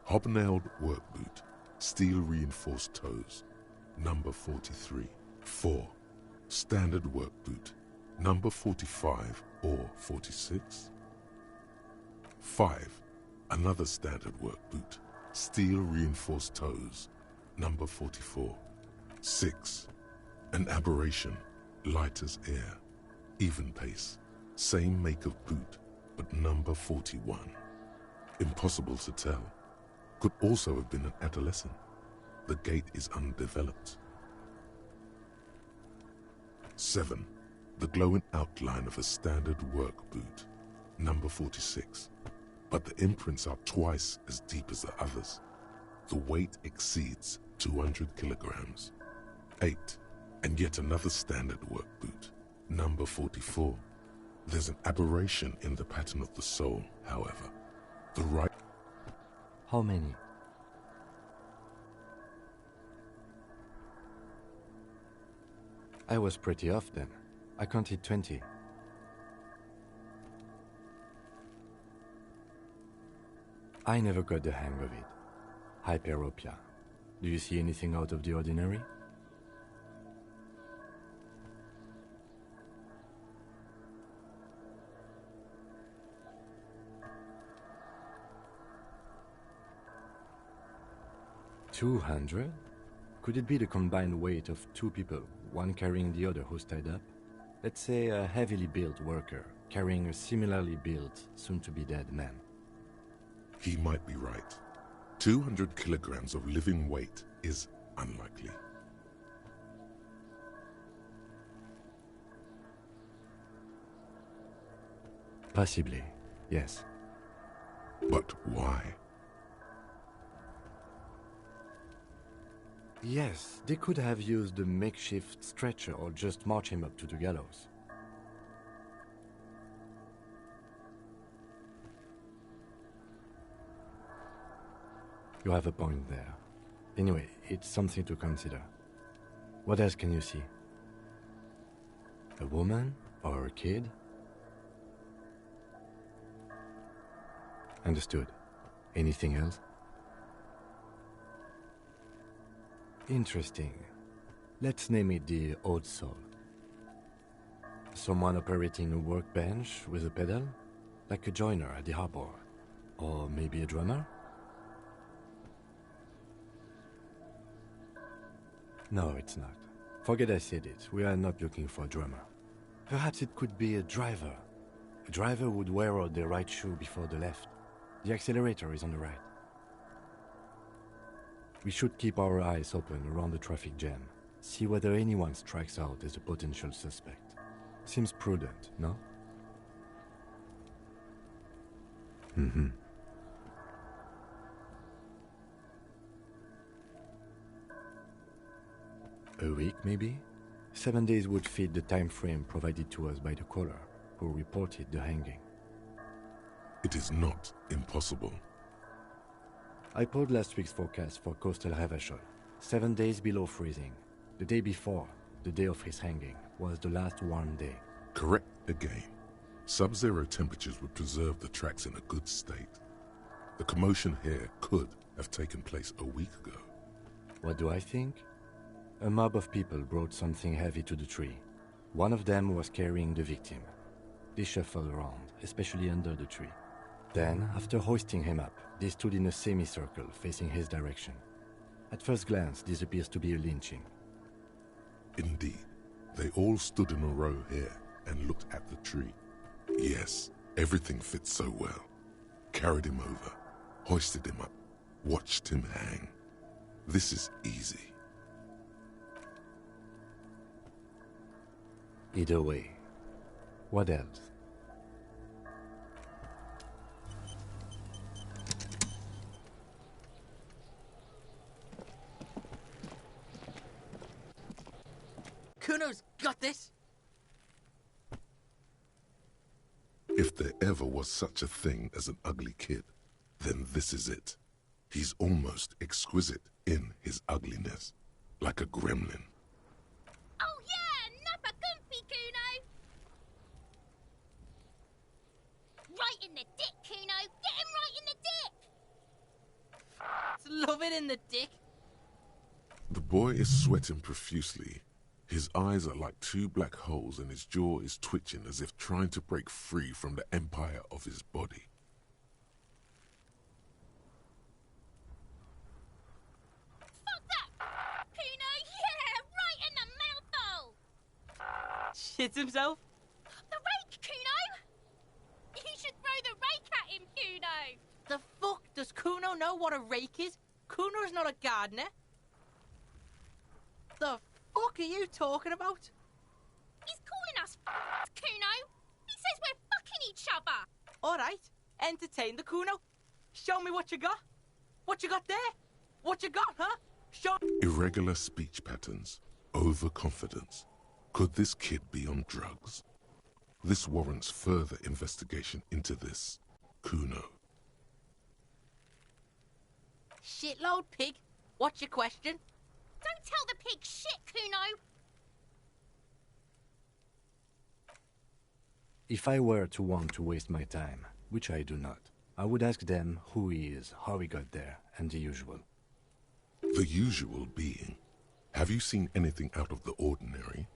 Hobnailed work boot, steel reinforced toes, number 43. 4. Standard work boot, number 45 or 46. 5. Another standard work boot, steel reinforced toes, number 44. 6. An aberration, light as air, even pace, same make of boot, but number 41. Impossible to tell. Could also have been an adolescent. The gait is undeveloped. 7. The glowing outline of a standard work boot, number 46. But the imprints are twice as deep as the others. The weight exceeds 200 kilograms. 8. And yet another standard work boot, number 44. There's an aberration in the pattern of the sole, however. The right... How many? I was pretty off then. I counted 20. I never got the hang of it. Hyperopia. Do you see anything out of the ordinary? $200? Could it be the combined weight of 2 people, one carrying the other who's tied up? Let's say a heavily built worker carrying a similarly built, soon-to-be-dead man. He might be right. 200 kilograms of living weight is unlikely. Possibly, yes. But why? Yes, they could have used a makeshift stretcher or just march him up to the gallows. You have a point there. Anyway, it's something to consider. What else can you see? A woman or a kid? Understood. Anything else? Interesting. Let's name it the Odd Soul. Someone operating a workbench with a pedal? Like a joiner at the harbor. Or maybe a drummer? No, it's not. Forget I said it. We are not looking for a drummer. Perhaps it could be a driver. A driver would wear out the right shoe before the left. The accelerator is on the right. We should keep our eyes open around the traffic jam. See whether anyone strikes out as a potential suspect. Seems prudent, no? Mm-hmm. A week, maybe? 7 days would fit the time frame provided to us by the caller, who reported the hanging. It is not impossible. I pulled last week's forecast for coastal Havashol. 7 days below freezing. The day before, the day of his hanging, was the last warm day. Correct again. Sub-zero temperatures would preserve the tracks in a good state. The commotion here could have taken place a week ago. What do I think? A mob of people brought something heavy to the tree. One of them was carrying the victim. They shuffled around, especially under the tree. Then, after hoisting him up, they stood in a semicircle facing his direction. At first glance, this appears to be a lynching. Indeed. They all stood in a row here and looked at the tree. Yes, everything fits so well. Carried him over, hoisted him up, watched him hang. This is easy. Either way. What else? Kuno's got this! If there ever was such a thing as an ugly kid, then this is it. He's almost exquisite in his ugliness, like a gremlin. Oh yeah, nappa gumpy, Kuno! Right in the dick, Kuno! Get him right in the dick! Love it in the dick! The boy is sweating profusely. His eyes are like two black holes and his jaw is twitching as if trying to break free from the empire of his body. Fuck that! Kuno, yeah! Right in the mouthhole! Shits himself? The rake, Kuno! You should throw the rake at him, Kuno! The fuck? Does Kuno know what a rake is? Kuno's not a gardener. The fuck are you talking about? He's calling us Kuno! He says we're fucking each other! Alright, entertain the Kuno. Show me what you got. What you got there? What you got, huh? Show... Irregular speech patterns, overconfidence. Could this kid be on drugs? This warrants further investigation into this Kuno. Shitload pig. What's your question? Don't tell the pig shit, Kuno! If I were to want to waste my time, which I do not, I would ask them who he is, how he got there, and the usual. The usual being, have you seen anything out of the ordinary?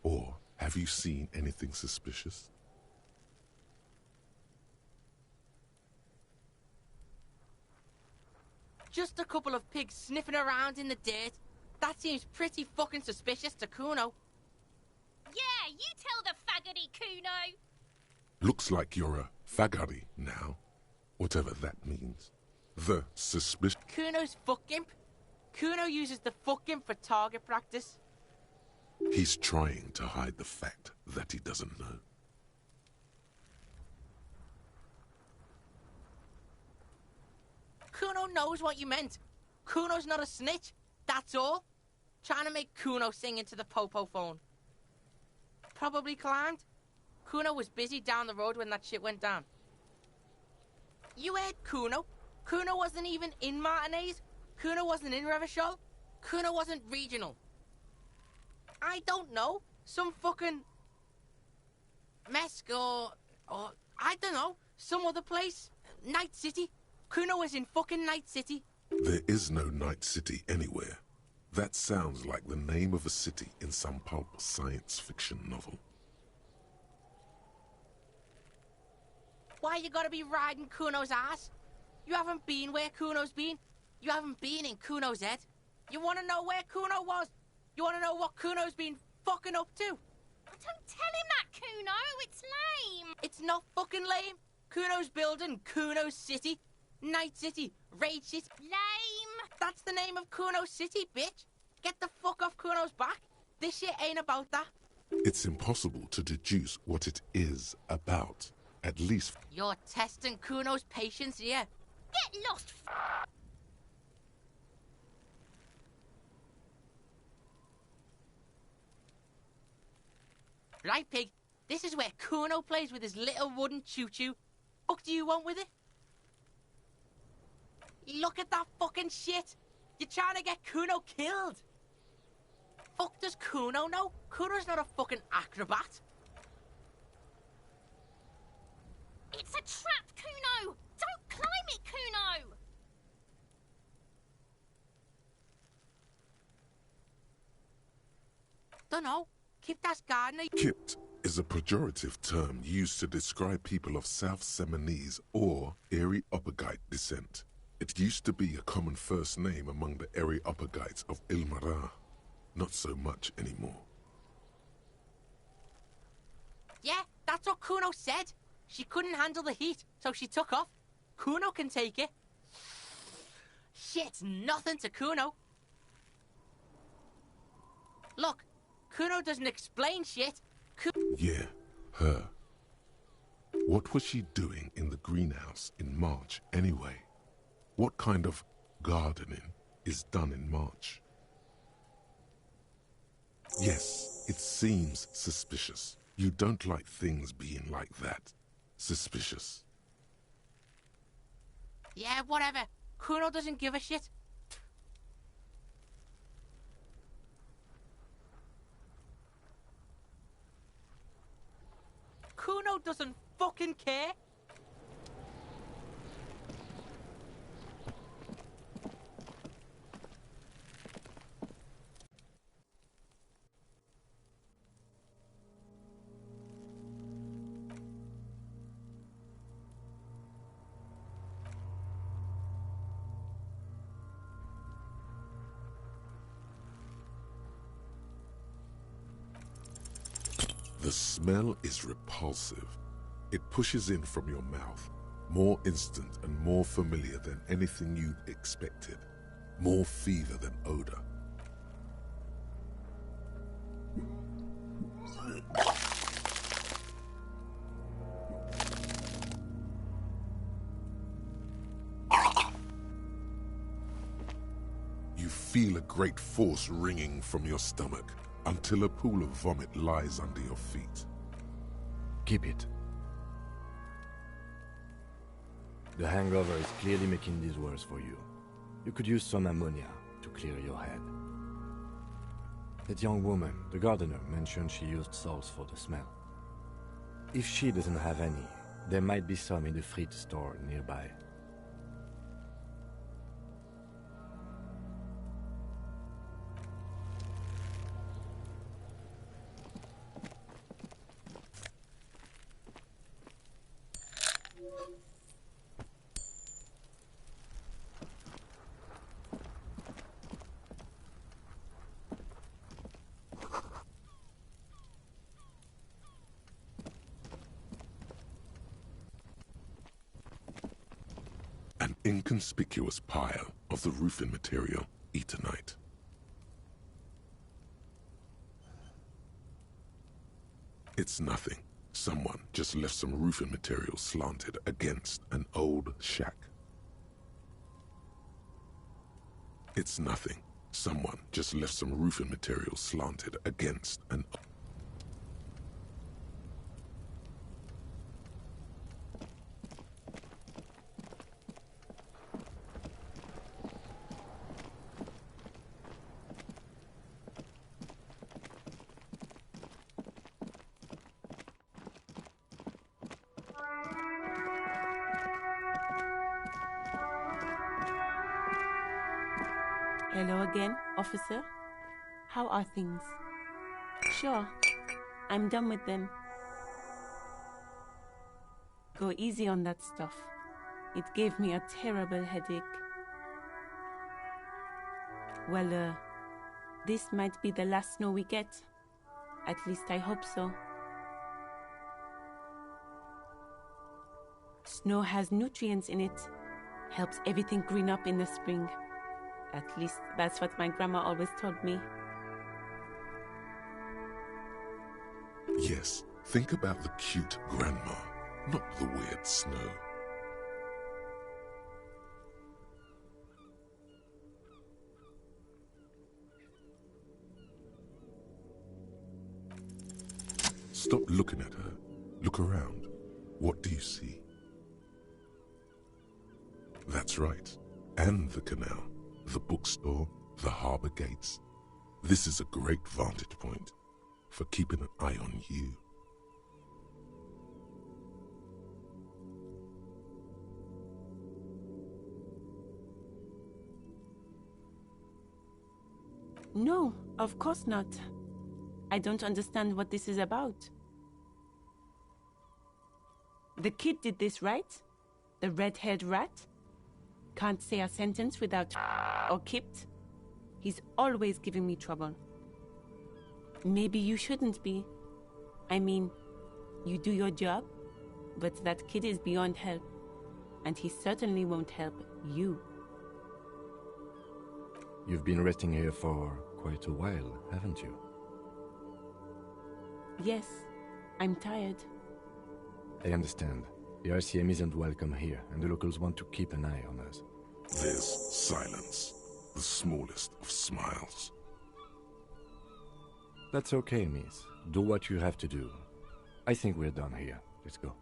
Or have you seen anything suspicious? Just a couple of pigs sniffing around in the dirt. That seems pretty fucking suspicious to Kuno. Yeah, you tell the faggoty, Kuno! Looks like you're a faggoty now, whatever that means. The suspicion... Kuno's fuck imp. Kuno uses the fuck imp for target practice. He's trying to hide the fact that he doesn't know. knows what you meant. Kuno's not a snitch, that's all. Trying to make Kuno sing into the popo phone. Probably climbed. Kuno was busy down the road when that shit went down. You heard Kuno. Kuno wasn't even in Martinez. Kuno wasn't in Revachol. Kuno wasn't regional. I don't know. Some fucking... Mesk or I don't know. Some other place. Night City. Kuno was in fucking Night City. There is no Night City anywhere. That sounds like the name of a city in some pulp science fiction novel. Why you gotta be riding Kuno's ass? You haven't been where Kuno's been. You haven't been in Kuno's head. You wanna know where Kuno was? You wanna know what Kuno's been fucking up to? Don't tell him that, Kuno. It's lame. It's not fucking lame. Kuno's building Kuno's City. Night City. Raid City. Lame. That's the name of Kuno's City, bitch. Get the fuck off Kuno's back. This shit ain't about that. It's impossible to deduce what it is about. At least... You're testing Kuno's patience here. Get lost, Right, pig. This is where Kuno plays with his little wooden choo-choo. Fuck do you want with it? Look at that fucking shit. You're trying to get Kuno killed. Fuck does Kuno know? Kuno's not a fucking acrobat. It's a trap, Kuno. Don't climb it, Kuno. Dunno. Kiptas Gardener. Kipt is a pejorative term used to describe people of South Seminese or Erie-Uppergite descent. It used to be a common first name among the Erie-Uppergites of Ilmara. Not so much anymore. Yeah, that's what Kuno said. She couldn't handle the heat, so she took off. Kuno can take it. Shit's nothing to Kuno. Look, Kuno doesn't explain shit. Yeah, her. What was she doing in the greenhouse in March anyway? What kind of gardening is done in March? Yes, it seems suspicious. You don't like things being like that. Suspicious. Yeah, whatever. Kuno doesn't give a shit. Kuno doesn't fucking care. The smell is repulsive. It pushes in from your mouth, more instant and more familiar than anything you'd expected, more fever than odor. You feel a great force ringing from your stomach, until a pool of vomit lies under your feet. Keep it. The hangover is clearly making this worse for you. You could use some ammonia to clear your head. That young woman, the gardener, mentioned she used salts for the smell. If she doesn't have any, there might be some in the fruit store nearby. An inconspicuous pile of the roofing material, Eternite. It's nothing. Someone just left some roofing material slanted against an old shack. It's nothing. Someone just left some roofing material slanted against an... Hello again, officer. How are things? Sure, I'm done with them. Go easy on that stuff. It gave me a terrible headache. Well, this might be the last snow we get. At least I hope so. Snow has nutrients in it. Helps everything green up in the spring. At least that's what my grandma always told me. Yes, think about the cute grandma, not the weird snow. Stop looking at her. Look around. What do you see? That's right. And the canal, the bookstore, the harbor gates. This is a great vantage point for keeping an eye on you. No, of course not. I don't understand what this is about. The kid did this, right? The red-haired rat? Can't say a sentence without or kipped. He's always giving me trouble. Maybe you shouldn't be. I mean, you do your job, but that kid is beyond help, and he certainly won't help you. You've been resting here for quite a while, haven't you? Yes, I'm tired. I understand. The RCM isn't welcome here, and the locals want to keep an eye on us. There's silence, the smallest of smiles. That's okay, miss. Do what you have to do. I think we're done here. Let's go.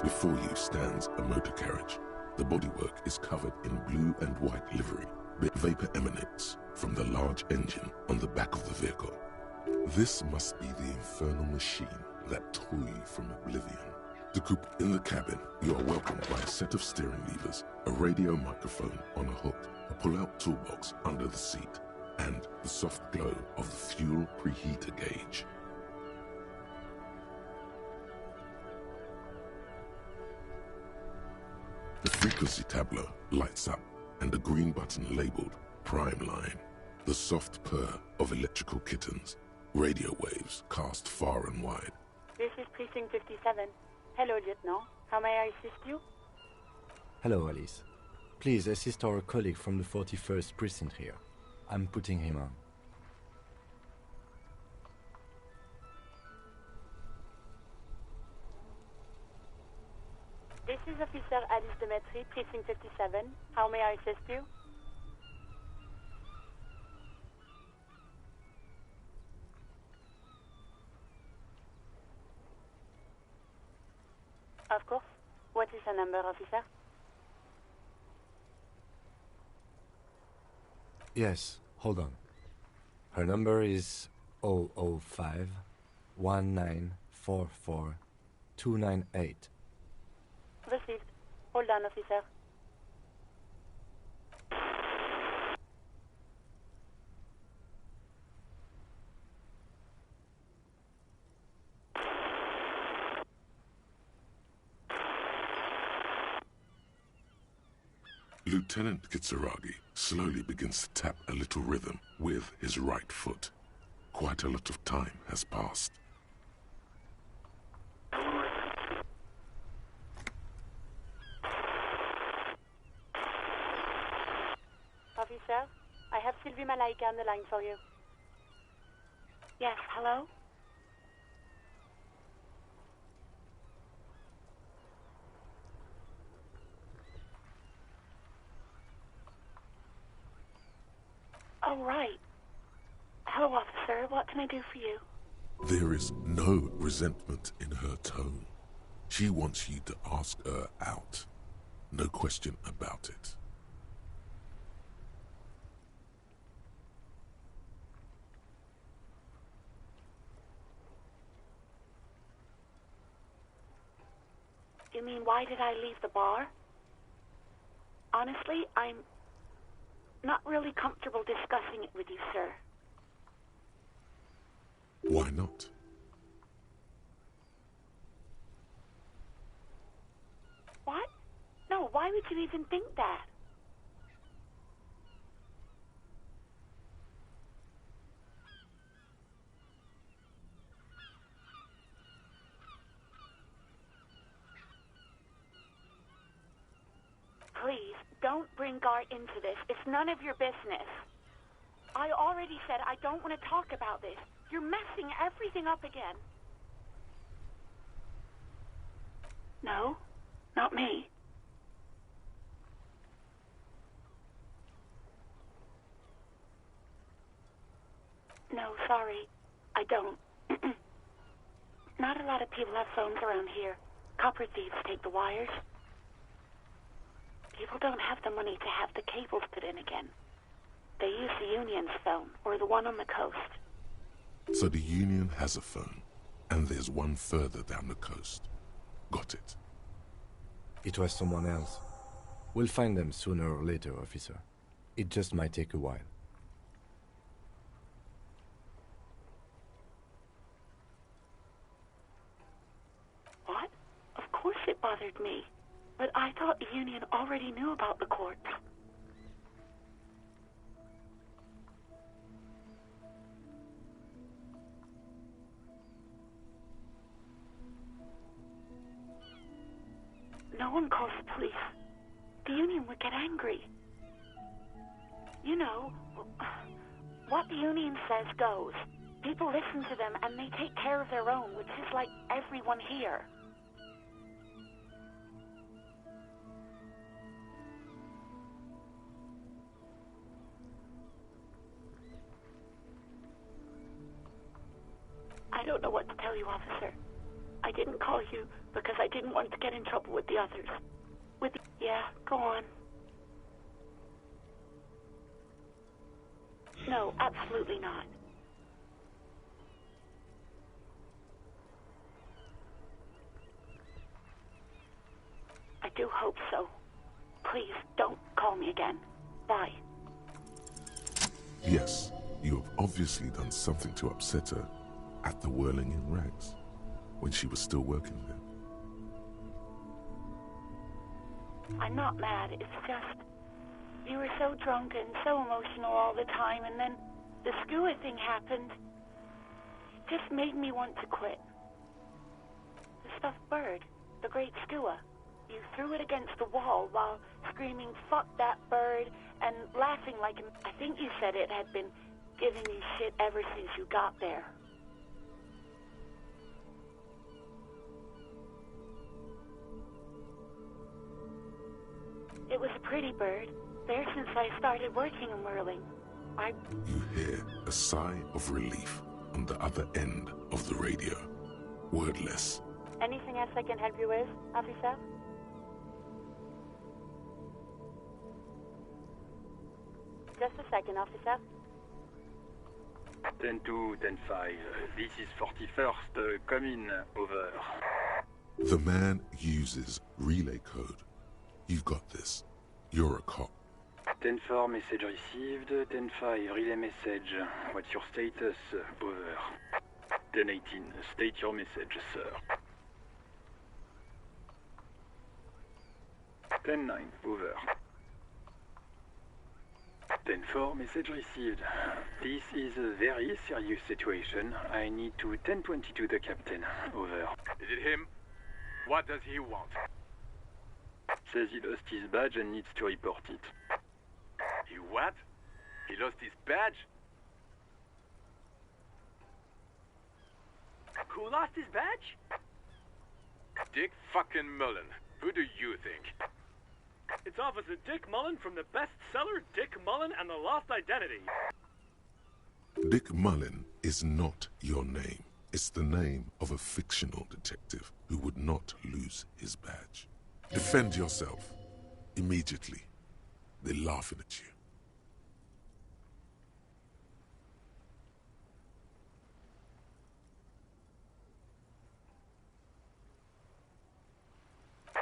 Before you stands a motor carriage. The bodywork is covered in blue and white livery. Vapor emanates from the large engine on the back of the vehicle. This must be the infernal machine that tore you from oblivion. The coupe in the cabin, you are welcomed by a set of steering levers, a radio microphone on a hook, a pull-out toolbox under the seat, and the soft glow of the fuel preheater gauge. frequency tableau lights up, and a green button labeled Prime Line. The soft purr of electrical kittens, radio waves cast far and wide. This is Precinct 57. Hello, Lieutenant. How may I assist you? Hello, Alice. Please assist our colleague from the 41st Precinct here. I'm putting him on. This is Officer Alice Demetri, Precinct 57. How may I assist you? Of course. What is her number, officer? Yes, hold on. Her number is 005 1944 298. Received. Hold on, officer. Lieutenant Kitsuragi slowly begins to tap a little rhythm with his right foot. Quite a lot of time has passed. Officer, I have Sylvie Malaika on the line for you. Yes, hello? Oh, right. Hello, officer. What can I do for you? There is no resentment in her tone. She wants you to ask her out. No question about it. You mean, why did I leave the bar? Honestly, I'm not really comfortable discussing it with you, sir. Why not? What? No, why would you even think that? Please, don't bring Gar into this. It's none of your business. I already said I don't want to talk about this. You're messing everything up again. No, not me. No, sorry. I don't. Not a lot of people have phones around here. Copper thieves take the wires. People don't have the money to have the cables put in again. They use the Union's phone, or the one on the coast. So the Union has a phone, and there's one further down the coast. Got it. It was someone else. We'll find them sooner or later, officer. It just might take a while. What? Of course it bothered me. But I thought the Union already knew about the corpse. No one calls the police. The Union would get angry. You know, what the Union says goes. People listen to them and they take care of their own, which is like everyone here. I don't know what to tell you, officer. I didn't call you because I didn't want to get in trouble with the others. Yeah, go on. No, absolutely not. I do hope so. Please, don't call me again. Bye. Yes, you have obviously done something to upset her at the Whirling in Rags, when she was still working there. I'm not mad. It's just you were so drunk and so emotional all the time, and then the skua thing happened. It just made me want to quit. The stuffed bird, the great skua. You threw it against the wall while screaming, "Fuck that bird," and laughing like I think you said it had been giving you shit ever since you got there. It was a pretty bird. There since I started working in whirling. You hear a sigh of relief on the other end of the radio. Wordless. Anything else I can help you with, officer? Just a second, officer. 10-2, 10-5. This is 41st. Come in. Over. The man uses relay code. You've got this. You're a cop. 10-4, message received. 10-5, relay message. What's your status? Over. 10-18, state your message, sir. 10-9, over. 10-4, message received. This is a very serious situation. I need to 10-22 the captain. Over. Is it him? What does he want? Says he lost his badge and needs to report it. He what? He lost his badge? Who lost his badge? Dick fucking Mullen. Who do you think? It's Officer Dick Mullen from the bestseller Dick Mullen and the Lost Identity. Dick Mullen is not your name. It's the name of a fictional detective who would not lose his badge. Defend yourself. Immediately. They're laughing at you.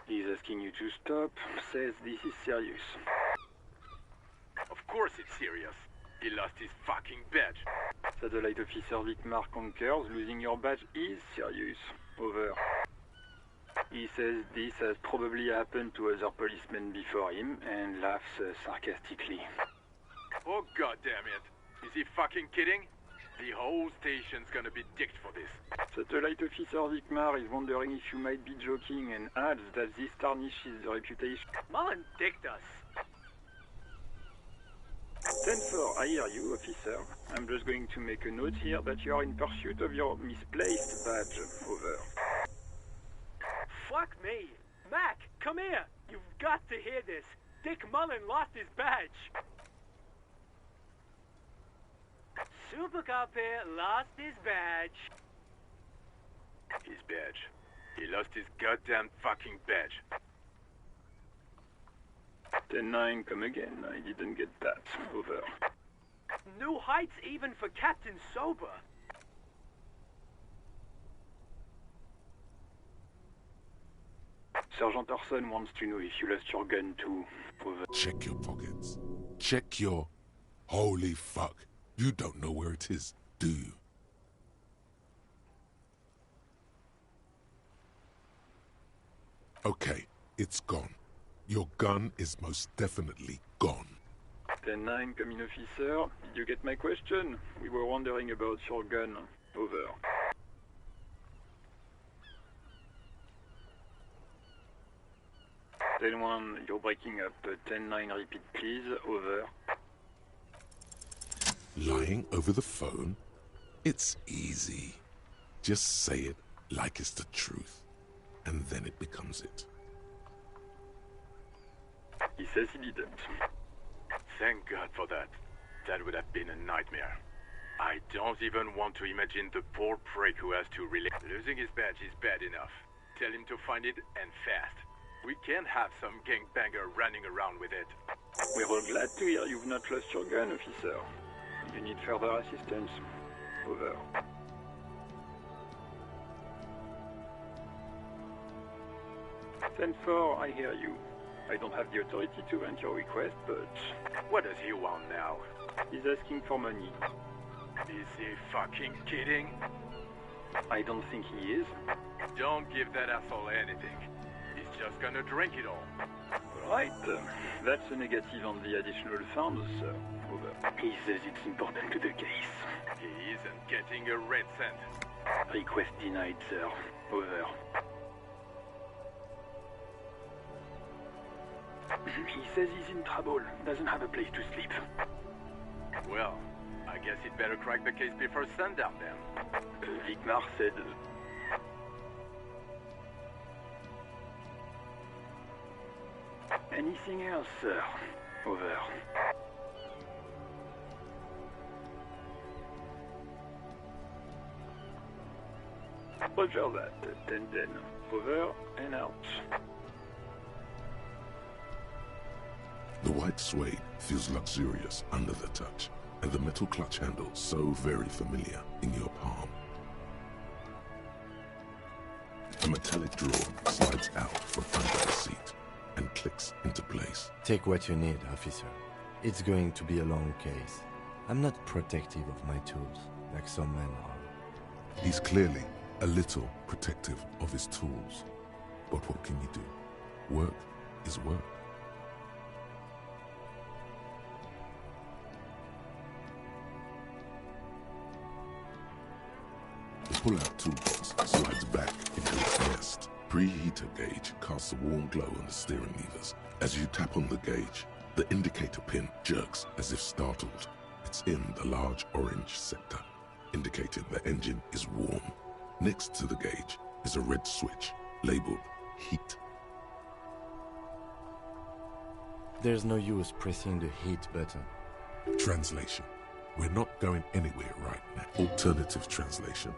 He's asking you to stop. Says this is serious. Of course it's serious. He lost his fucking badge. Satellite Officer Vicmar concurs. Losing your badge is serious. Over. He says this has probably happened to other policemen before him and laughs sarcastically. Oh god damn it. Is he fucking kidding? The whole station's gonna be dicked for this. Satellite Officer Vicmar is wondering if you might be joking and adds that this tarnishes the reputation. Mullen dicked us. 10-4, I hear you, officer. I'm just going to make a note here that you are in pursuit of your misplaced badge. Over. Fuck me. Mac, come here. You've got to hear this. Dick Mullen lost his badge. Super Cop here lost his badge. His badge. He lost his goddamn fucking badge. 10-9, come again. I didn't get that. Over. New heights even for Captain Sober. Sergeant Orson wants to know if you lost your gun too. Over. Check your pockets. Check your... Holy fuck. You don't know where it is, do you? Okay, it's gone. Your gun is most definitely gone. 10-9, come in, officer. Did you get my question? We were wondering about your gun. Over. Ten 1, you're breaking up. 10-9, repeat please. Over. Lying over the phone? It's easy. Just say it like it's the truth, and then it becomes it. He says he didn't. Thank God for that. That would have been a nightmare. I don't even want to imagine the poor prick who has to relate. Losing his badge is bad enough. Tell him to find it, and fast. We can't have some gangbanger running around with it. We're all glad to hear you've not lost your gun, officer. You need further assistance. Over. Ten 4, I hear you. I don't have the authority to grant your request, but... What does he want now? He's asking for money. Is he fucking kidding? I don't think he is. Don't give that asshole anything. He's just gonna drink it all. Right. That's a negative on the additional funds, sir. Over. He says it's important to the case. He isn't getting a red cent. Request denied, sir. Over. He says he's in trouble. Doesn't have a place to sleep. Well, I guess he'd better crack the case before sundown then. Vigmar said... Anything else, sir? Over. Roger that. 10-10. Over and out. The white suede feels luxurious under the touch, and the metal clutch handle so very familiar in your palm. A metallic drawer slides out from under the seat and clicks into place. Take what you need, officer. It's going to be a long case. I'm not protective of my tools, like some men are. He's clearly a little protective of his tools. But what can you do? Work is work. The pull-out toolbox slides back into its nest. Preheater gauge casts a warm glow on the steering levers. As you tap on the gauge, the indicator pin jerks as if startled. It's in the large orange sector, indicating the engine is warm. Next to the gauge is a red switch labeled heat. There's no use pressing the heat button. Translation. We're not going anywhere right now. Alternative translation.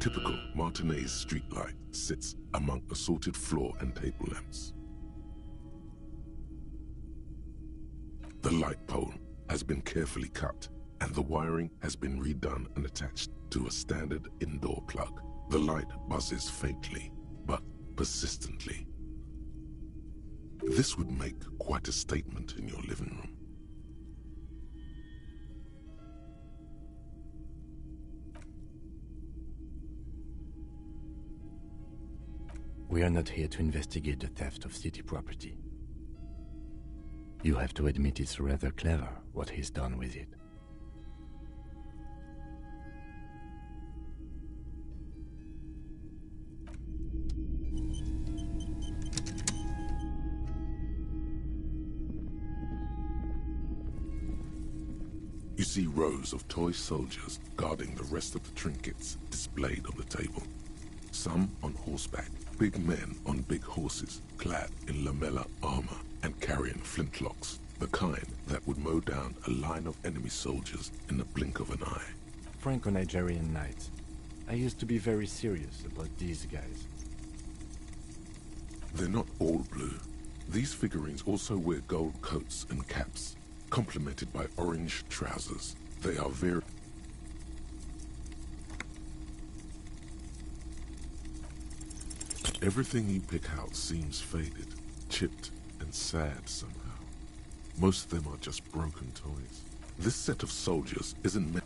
typical Martinez streetlight sits among assorted floor and table lamps. The light pole has been carefully cut, and the wiring has been redone and attached to a standard indoor plug. The light buzzes faintly, but persistently. This would make quite a statement in your living room. We are not here to investigate the theft of city property. You have to admit it's rather clever what he's done with it. You see rows of toy soldiers guarding the rest of the trinkets displayed on the table. Some on horseback, big men on big horses, clad in lamella armor and carrying flintlocks, the kind that would mow down a line of enemy soldiers in the blink of an eye. Franco-Nigerian knights. I used to be very serious about these guys. They're not all blue. These figurines also wear gold coats and caps, complemented by orange trousers. They are very... Everything you pick out seems faded, chipped, and sad somehow. Most of them are just broken toys. This set of soldiers isn't meant...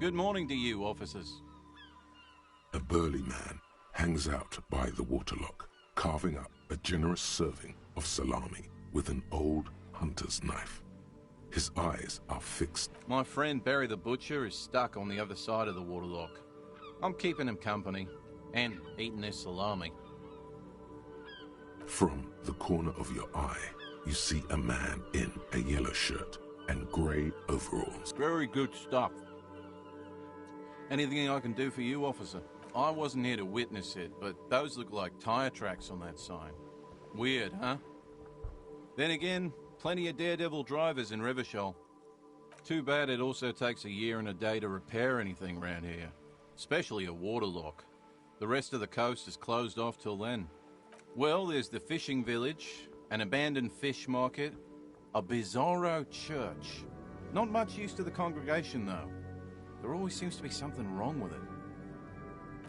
Good morning to you, officers. A burly man hangs out by the waterlock, carving up a generous serving of salami with an old hunter's knife. His eyes are fixed. My friend Barry the Butcher is stuck on the other side of the waterlock. I'm keeping him company and eating this salami. From the corner of your eye, you see a man in a yellow shirt and grey overalls. Very good stuff. Anything I can do for you, officer? I wasn't here to witness it, but those look like tire tracks on that sign. Weird, huh? Then again, plenty of daredevil drivers in Revachol. Too bad it also takes a year and a day to repair anything around here. Especially a waterlock. The rest of the coast is closed off till then. Well, there's the fishing village, an abandoned fish market, a bizarro church. Not much use to the congregation, though. There always seems to be something wrong with it.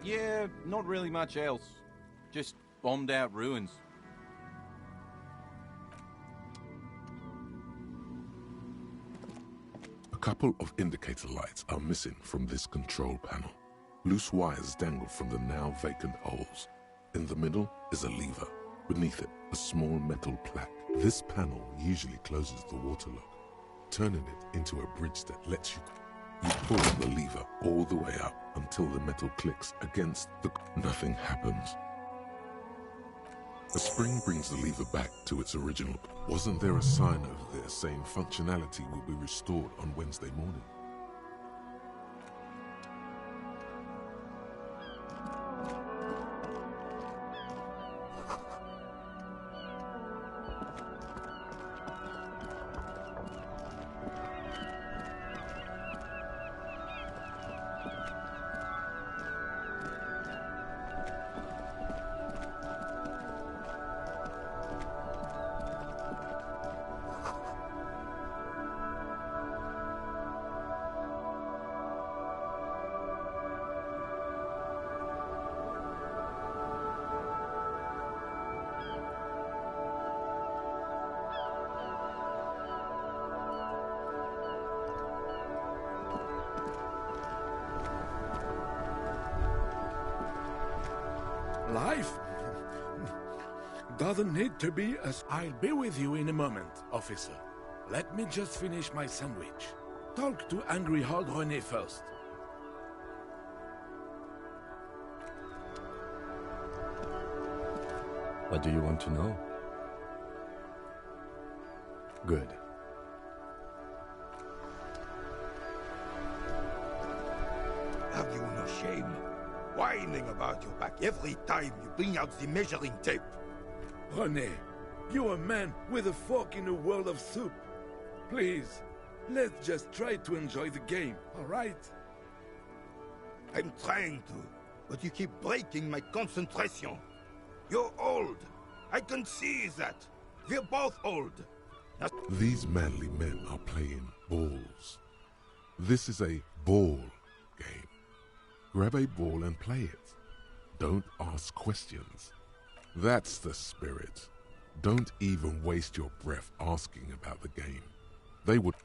Yeah, not really much else. Just bombed out ruins. A couple of indicator lights are missing from this control panel. Loose wires dangle from the now vacant holes. In the middle is a lever. Beneath it, a small metal plaque. This panel usually closes the water lock, turning it into a bridge that lets you... You pull the lever all the way up until the metal clicks against the... Nothing happens. A spring brings the lever back to its original. Wasn't there a sign over there saying functionality will be restored on Wednesday morning? Life doesn't need to be as... I'll be with you in a moment, officer. Let me just finish my sandwich. Talk to Angry Hog René first. What do you want to know? Good. Have you no shame? Whining about your back every time you bring out the measuring tape. René, you're a man with a fork in a world of soup. Please, let's just try to enjoy the game, all right? I'm trying to, but you keep breaking my concentration. You're old. I can see that. We're both old. These manly men are playing balls. This is a ball game. Grab a ball and play it. Don't ask questions. That's the spirit. Don't even waste your breath asking about the game. They would...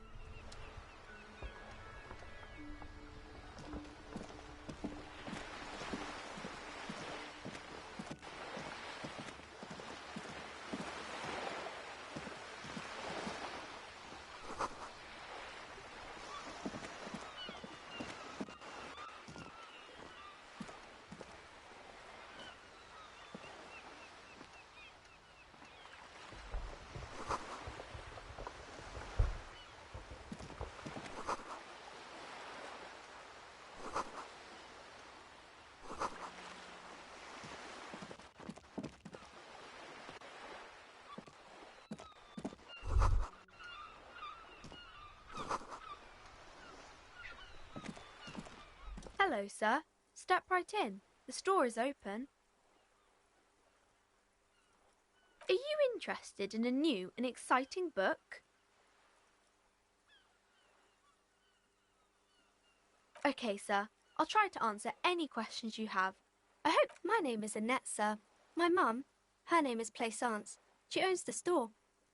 Hello, sir. Step right in. The store is open. Are you interested in a new and exciting book? Okay, sir. I'll try to answer any questions you have. I hope... My name is Annette, sir. My mum, her name is Plaisance. She owns the store.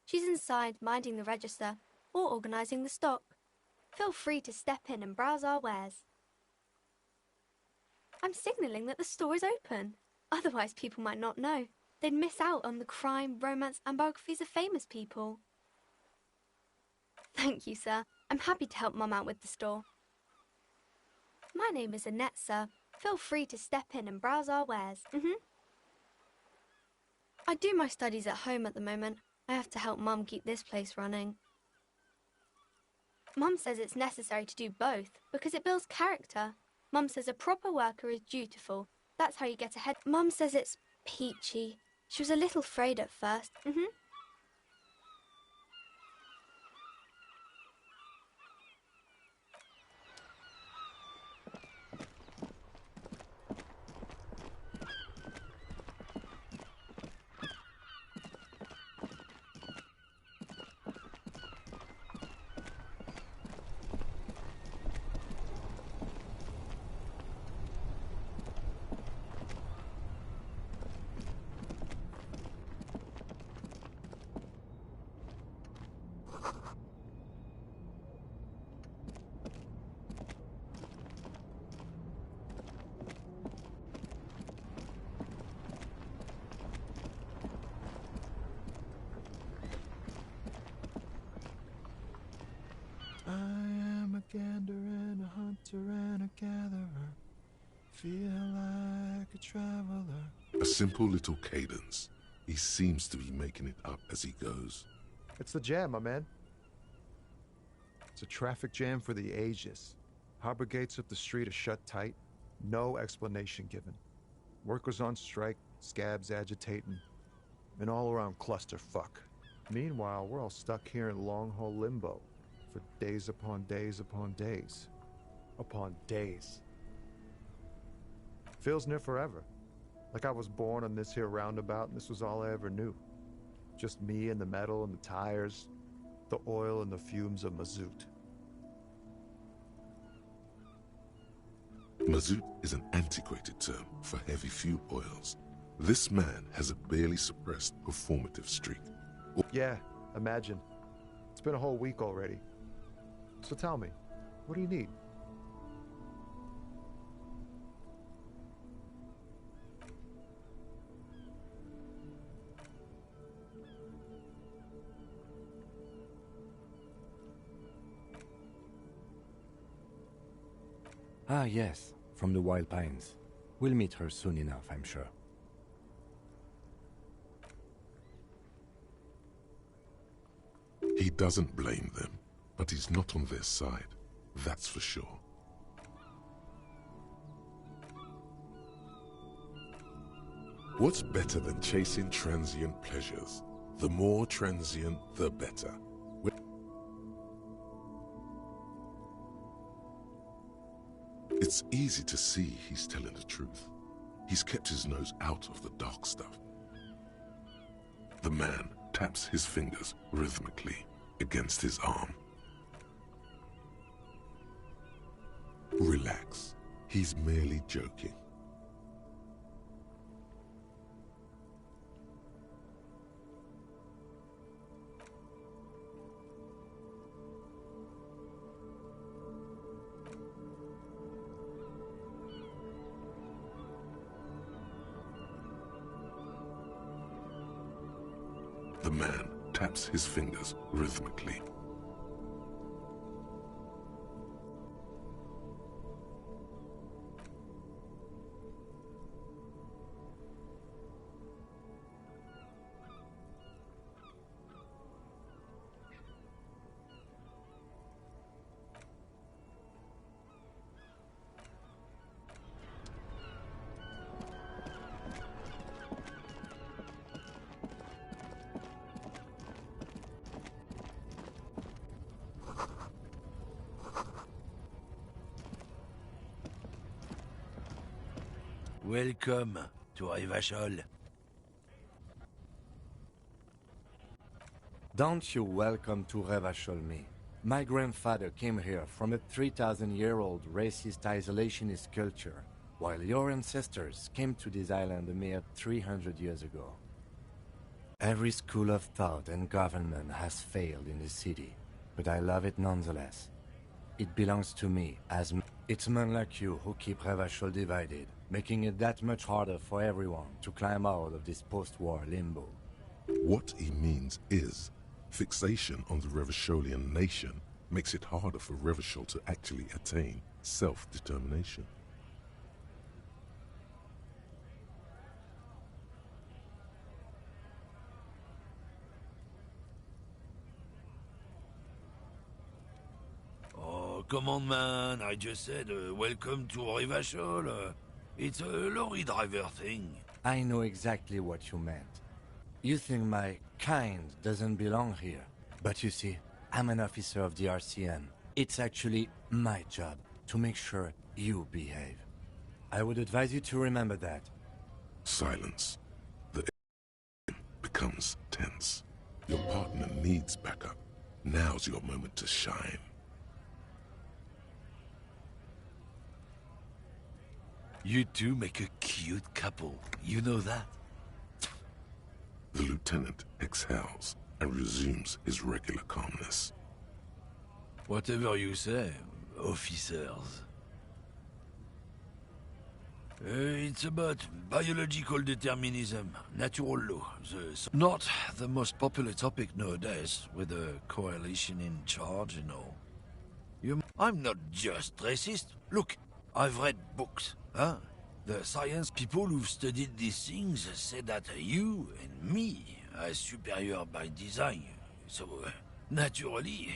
She's inside minding the register or organising the stock. Feel free to step in and browse our wares. I'm signalling that the store is open. Otherwise, people might not know. They'd miss out on the crime, romance and biographies of famous people. Thank you, sir. I'm happy to help Mum out with the store. My name is Annette, sir. Feel free to step in and browse our wares. I do my studies at home at the moment. I have to help Mum keep this place running. Mum says it's necessary to do both because it builds character. Mum says a proper worker is dutiful. That's how you get ahead. Mum says it's peachy. She was a little afraid at first. hunter and a gatherer. Feel like a traveler. A simple little cadence. He seems to be making it up as he goes. It's the jam, my man. It's a traffic jam for the ages. Harbor gates up the street are shut tight. No explanation given. Workers on strike, scabs agitating, an all-around clusterfuck. Meanwhile, we're all stuck here in long-haul limbo for days upon days upon days. Upon days. Feels near forever. Like I was born on this here roundabout and this was all I ever knew. Just me and the metal and the tires, the oil and the fumes of mazout. Mazout is an antiquated term for heavy fuel oils. This man has a barely suppressed performative streak. Yeah, imagine. It's been a whole week already. So tell me, what do you need? Ah, yes, from the Wild Pines. We'll meet her soon enough, I'm sure. He doesn't blame them, but he's not on their side. That's for sure. What's better than chasing transient pleasures? The more transient, the better. It's easy to see he's telling the truth. He's kept his nose out of the dark stuff. The man taps his fingers rhythmically against his arm. Relax. He's merely joking. The man taps his fingers rhythmically. Welcome to Revachol. Don't you welcome to Revachol me. My grandfather came here from a 3,000-year-old racist isolationist culture, while your ancestors came to this island a mere 300 years ago. Every school of thought and government has failed in this city, but I love it nonetheless. It belongs to me as it's men like you who keep Revachol divided, making it that much harder for everyone to climb out of this post-war limbo. What he means is, fixation on the Revacholian nation makes it harder for Revachol to actually attain self-determination. Oh, come on, man. I just said, welcome to Revachol. It's a lorry driver thing. I know exactly what you meant. You think my kind doesn't belong here. But you see, I'm an officer of the RCM. It's actually my job to make sure you behave. I would advise you to remember that. Silence. The becomes tense. Your partner needs backup. Now's your moment to shine. You two make a cute couple. You know that? The lieutenant exhales and resumes his regular calmness. Whatever you say, officers. It's about biological determinism, natural law. Not the most popular topic nowadays, with the coalition in charge and all. I'm not just racist. Look, I've read books, huh? The science people who've studied these things say that you and me are superior by design. So, naturally,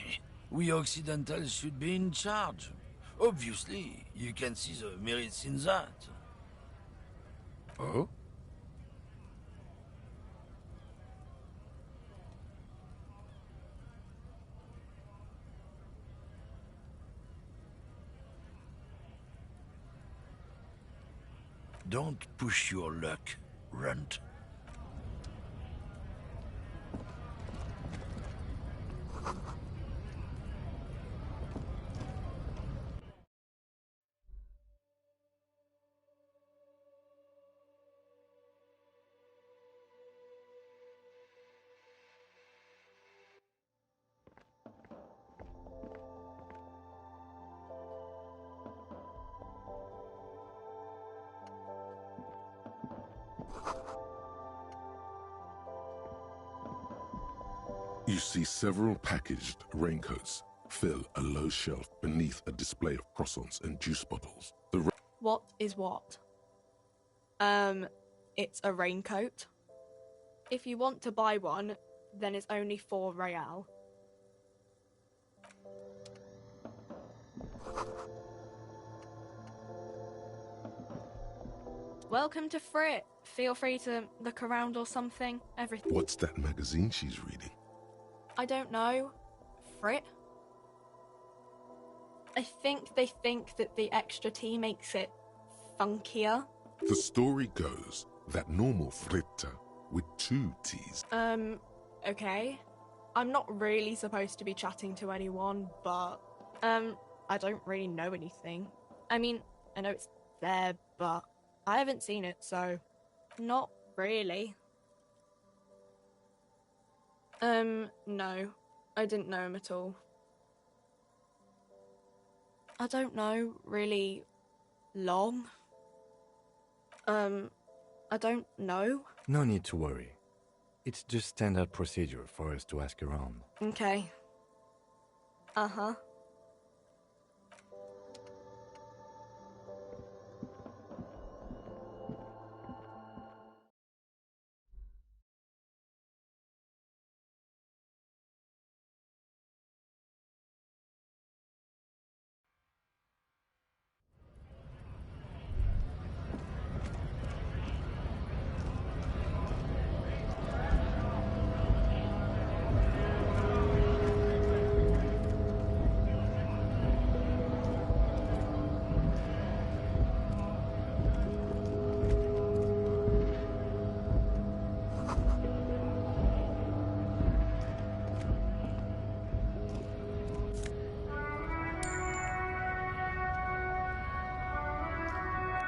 we Occidentals should be in charge. Obviously, you can see the merits in that. Oh? Don't push your luck, Runt. You see several packaged raincoats fill a low shelf beneath a display of croissants and juice bottles. What is what? It's a raincoat. If you want to buy one, then it's only 4 real. Welcome to Frit. Feel free to look around or something. Everything. What's that magazine she's reading? I don't know. Frit? I think they think that the extra T makes it funkier. The story goes that normal fritta with 2 T's. Okay. I'm not really supposed to be chatting to anyone, but, I don't really know anything. I mean, I know it's there, but I haven't seen it, so not really. No. I didn't know him at all. I don't know, really long. I don't know. No need to worry. It's just standard procedure for us to ask around. Okay. Uh-huh.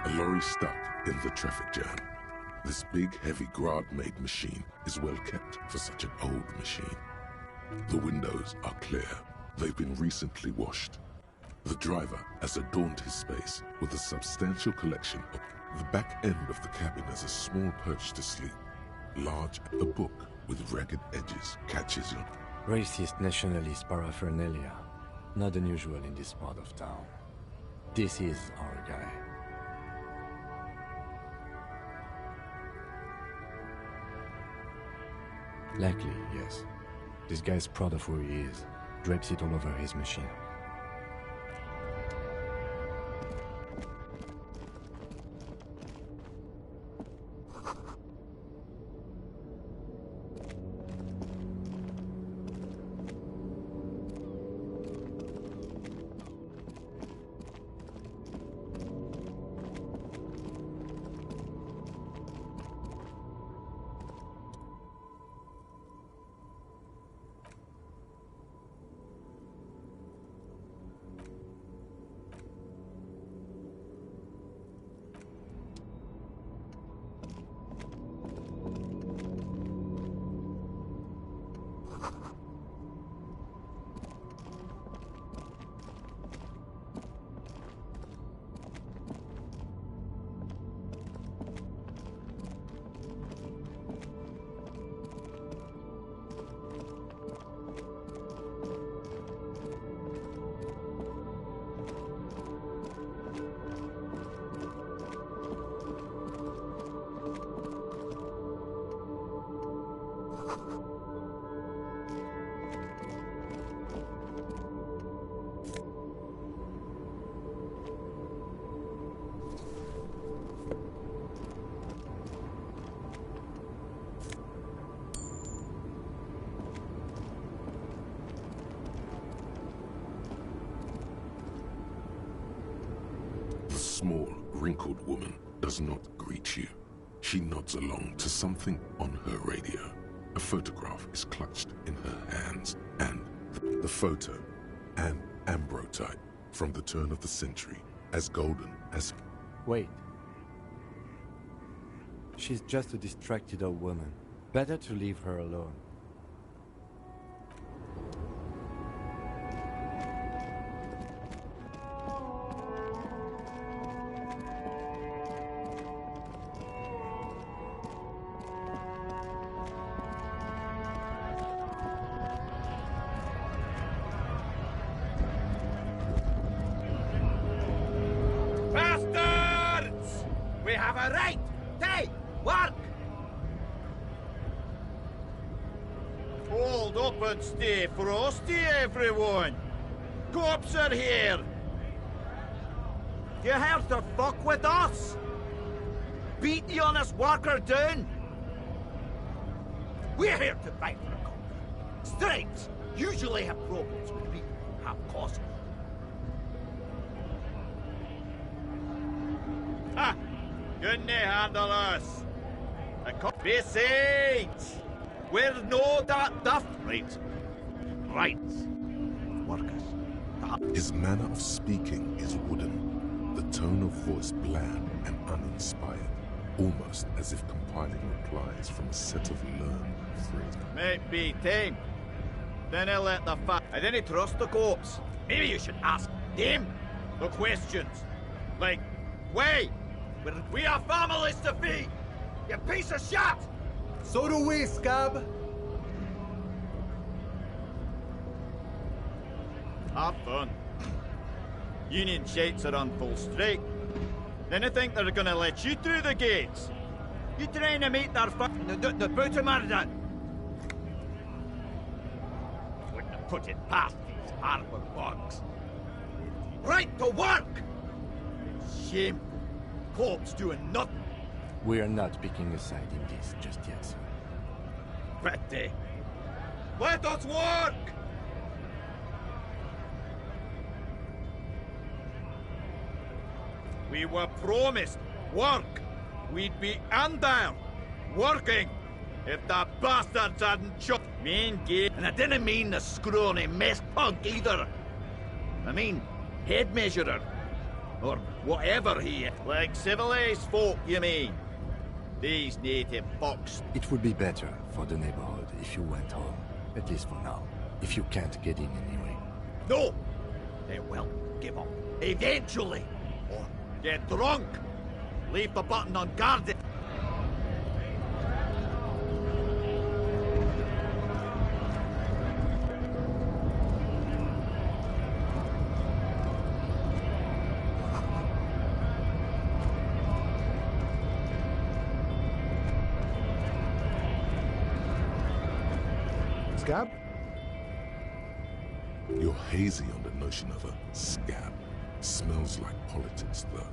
A lorry stuck in the traffic jam. This big, heavy Grad-made machine is well kept for such an old machine. The windows are clear. They've been recently washed. The driver has adorned his space with a substantial collection of... The back end of the cabin has a small perch to sleep. Large, a book with ragged edges catches you. Racist nationalist paraphernalia. Not unusual in this part of town. This is our guy. Likely, yes. This guy's proud of who he is. Drapes it all over his machine. small, wrinkled woman does not greet you. She nods along to something on her radio. A photograph is clutched in her hands, and the photo, an ambrotype from the turn of the century, as golden as... Wait. She's just a distracted old woman. Better to leave her alone. Bastards! We have a right to work! Hold up and stay frosty, everyone! Cops are here! You here to fuck with us? Beat the honest worker down? We're here to fight for a cause. Strikes usually have problems with people who have causes. Ha! Couldn't handle us. Besides, we're no that duff, right? Right. Workers. His manner of speaking is wooden, the tone of voice bland and uninspired, almost as if compiling replies from a set of learned phrases. Might be time. Then I let the I didn't trust the cops. Maybe you should ask them the questions. Like, why? We have families to feed! You piece of shit! So do we, Scab! Have fun. Union shites are on full strike. Then they think they're gonna let you through the gates. You trying to make their the booty murder? Wouldn't have put it past these hardware bugs. Right to work! Shame. Cops doing nothing. We are not picking a side in this just yet, sir. Pretty. Let us work! We were promised work. We'd be in there, working, if the bastards hadn't shot main gate. And I didn't mean the scrawny mess punk either. I mean, head measurer. Or whatever he is. Like civilized folk, you mean? These native fucks. It would be better for the neighborhood if you went home. At least for now. If you can't get in anyway. No! They will give up. Eventually. Or get drunk. Leave the button unguarded. Scab? You're hazy on the notion of a scab. Smells like politics, though.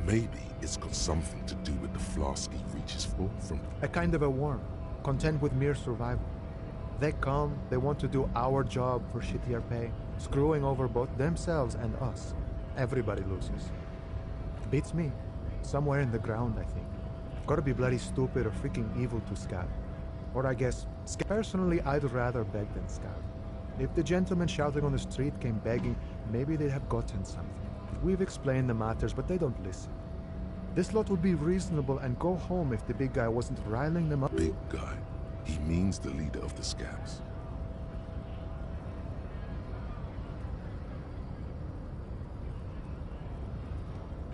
Maybe it's got something to do with the flask he reaches for from... A kind of a worm, content with mere survival. They come, they want to do our job for shittier pay, screwing over both themselves and us. Everybody loses. Beats me. Somewhere in the ground, I think. Gotta be bloody stupid or freaking evil to scab. Or I guess, personally, I'd rather beg than scab. If the gentleman shouting on the street came begging, maybe they'd have gotten something. We've explained the matters, but they don't listen. This lot would be reasonable and go home if the big guy wasn't riling them up. Big guy? He means the leader of the scabs.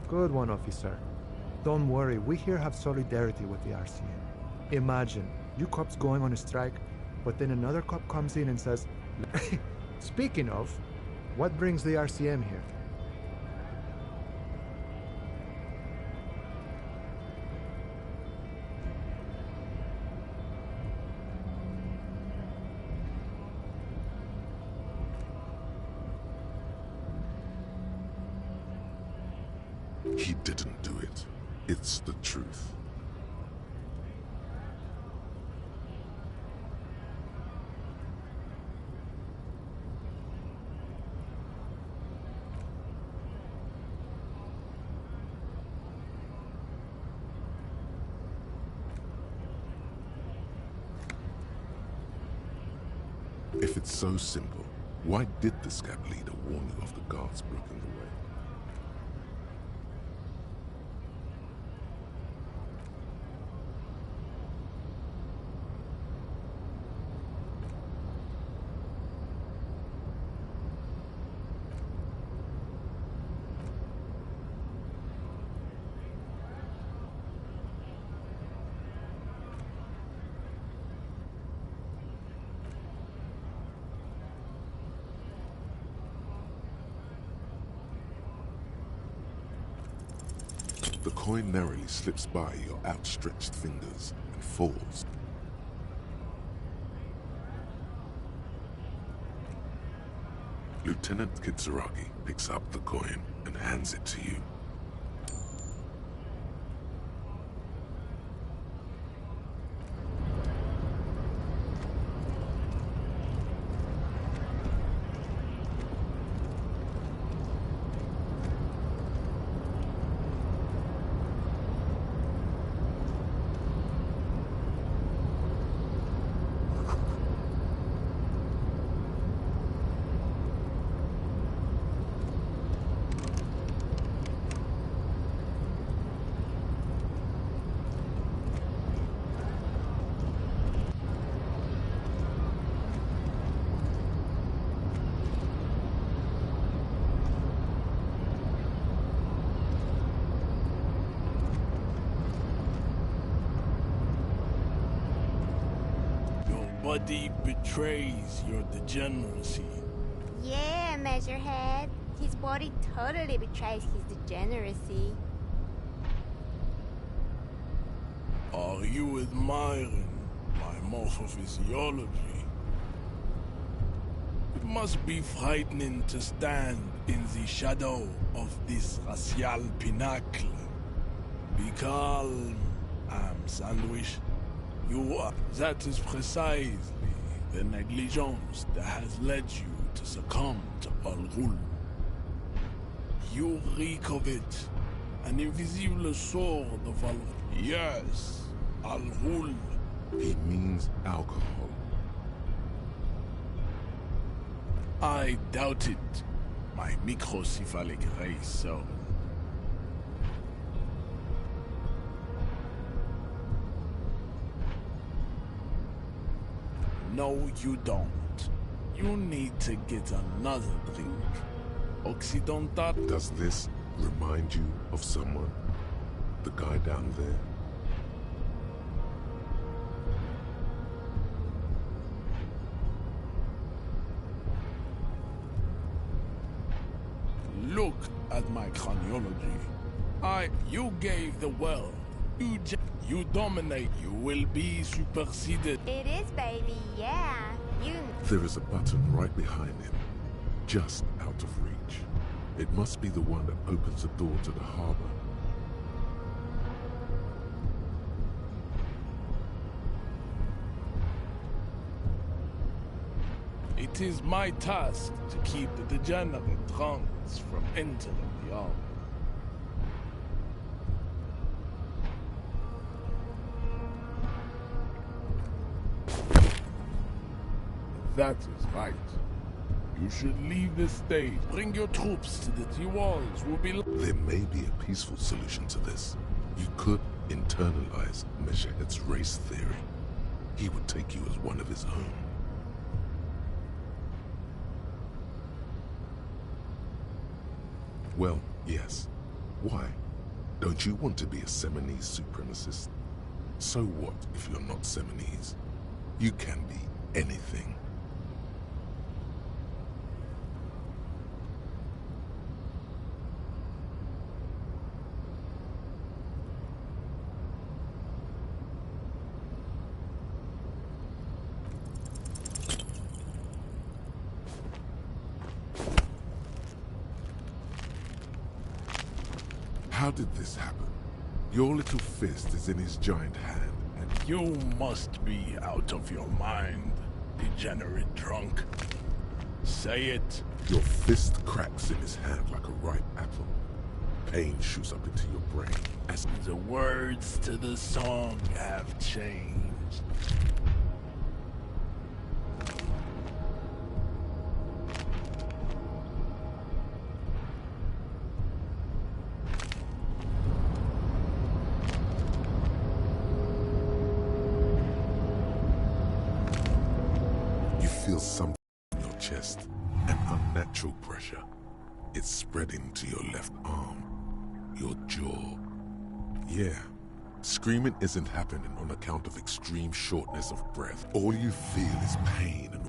Good one, officer. Don't worry, we here have solidarity with the RCM. Imagine, you cops going on a strike, but then another cop comes in and says, speaking of, what brings the RCM here? He didn't do it. It's the truth. If it's so simple, why did the scab leader warn you of the guards blocking the way? The coin narrowly slips by your outstretched fingers and falls. Lieutenant Kitsuragi picks up the coin and hands it to you. Body betrays your degeneracy. Yeah, Measurehead. His body totally betrays his degeneracy. Are you admiring my morphophysiology? It must be frightening to stand in the shadow of this racial pinnacle. Be calm, I'm sandwich. You are. That is precisely the negligence that has led you to succumb to Al Ghul. You reek of it. An invisible sword of Al... Yes, Al Ghul. He means alcohol. I doubt it, my microcephalic race servant. No, you don't. You need to get another drink. Occidental. Does this remind you of someone? The guy down there? Look at my craniology. You gave the world. You dominate. You will be superseded. It is, baby, yeah. There is a button right behind him, just out of reach. It must be the one that opens the door to the harbor. It is my task to keep the degenerate drunks from entering the harbor. That is right. You should leave the stage. Bring your troops to the T-walls. There may be a peaceful solution to this. You could internalize Measurehead's race theory. He would take you as one of his own. Well, yes. Why? Don't you want to be a Seminese supremacist? So what if you're not Seminese? You can be anything. How did this happen? Your little fist is in his giant hand, and you must be out of your mind, degenerate drunk. Say it. Your fist cracks in his hand like a ripe apple. Pain shoots up into your brain as the words to the song have changed. feel something in your chest, an unnatural pressure. It's spreading to your left arm, your jaw. Yeah, screaming isn't happening on account of extreme shortness of breath. All you feel is pain and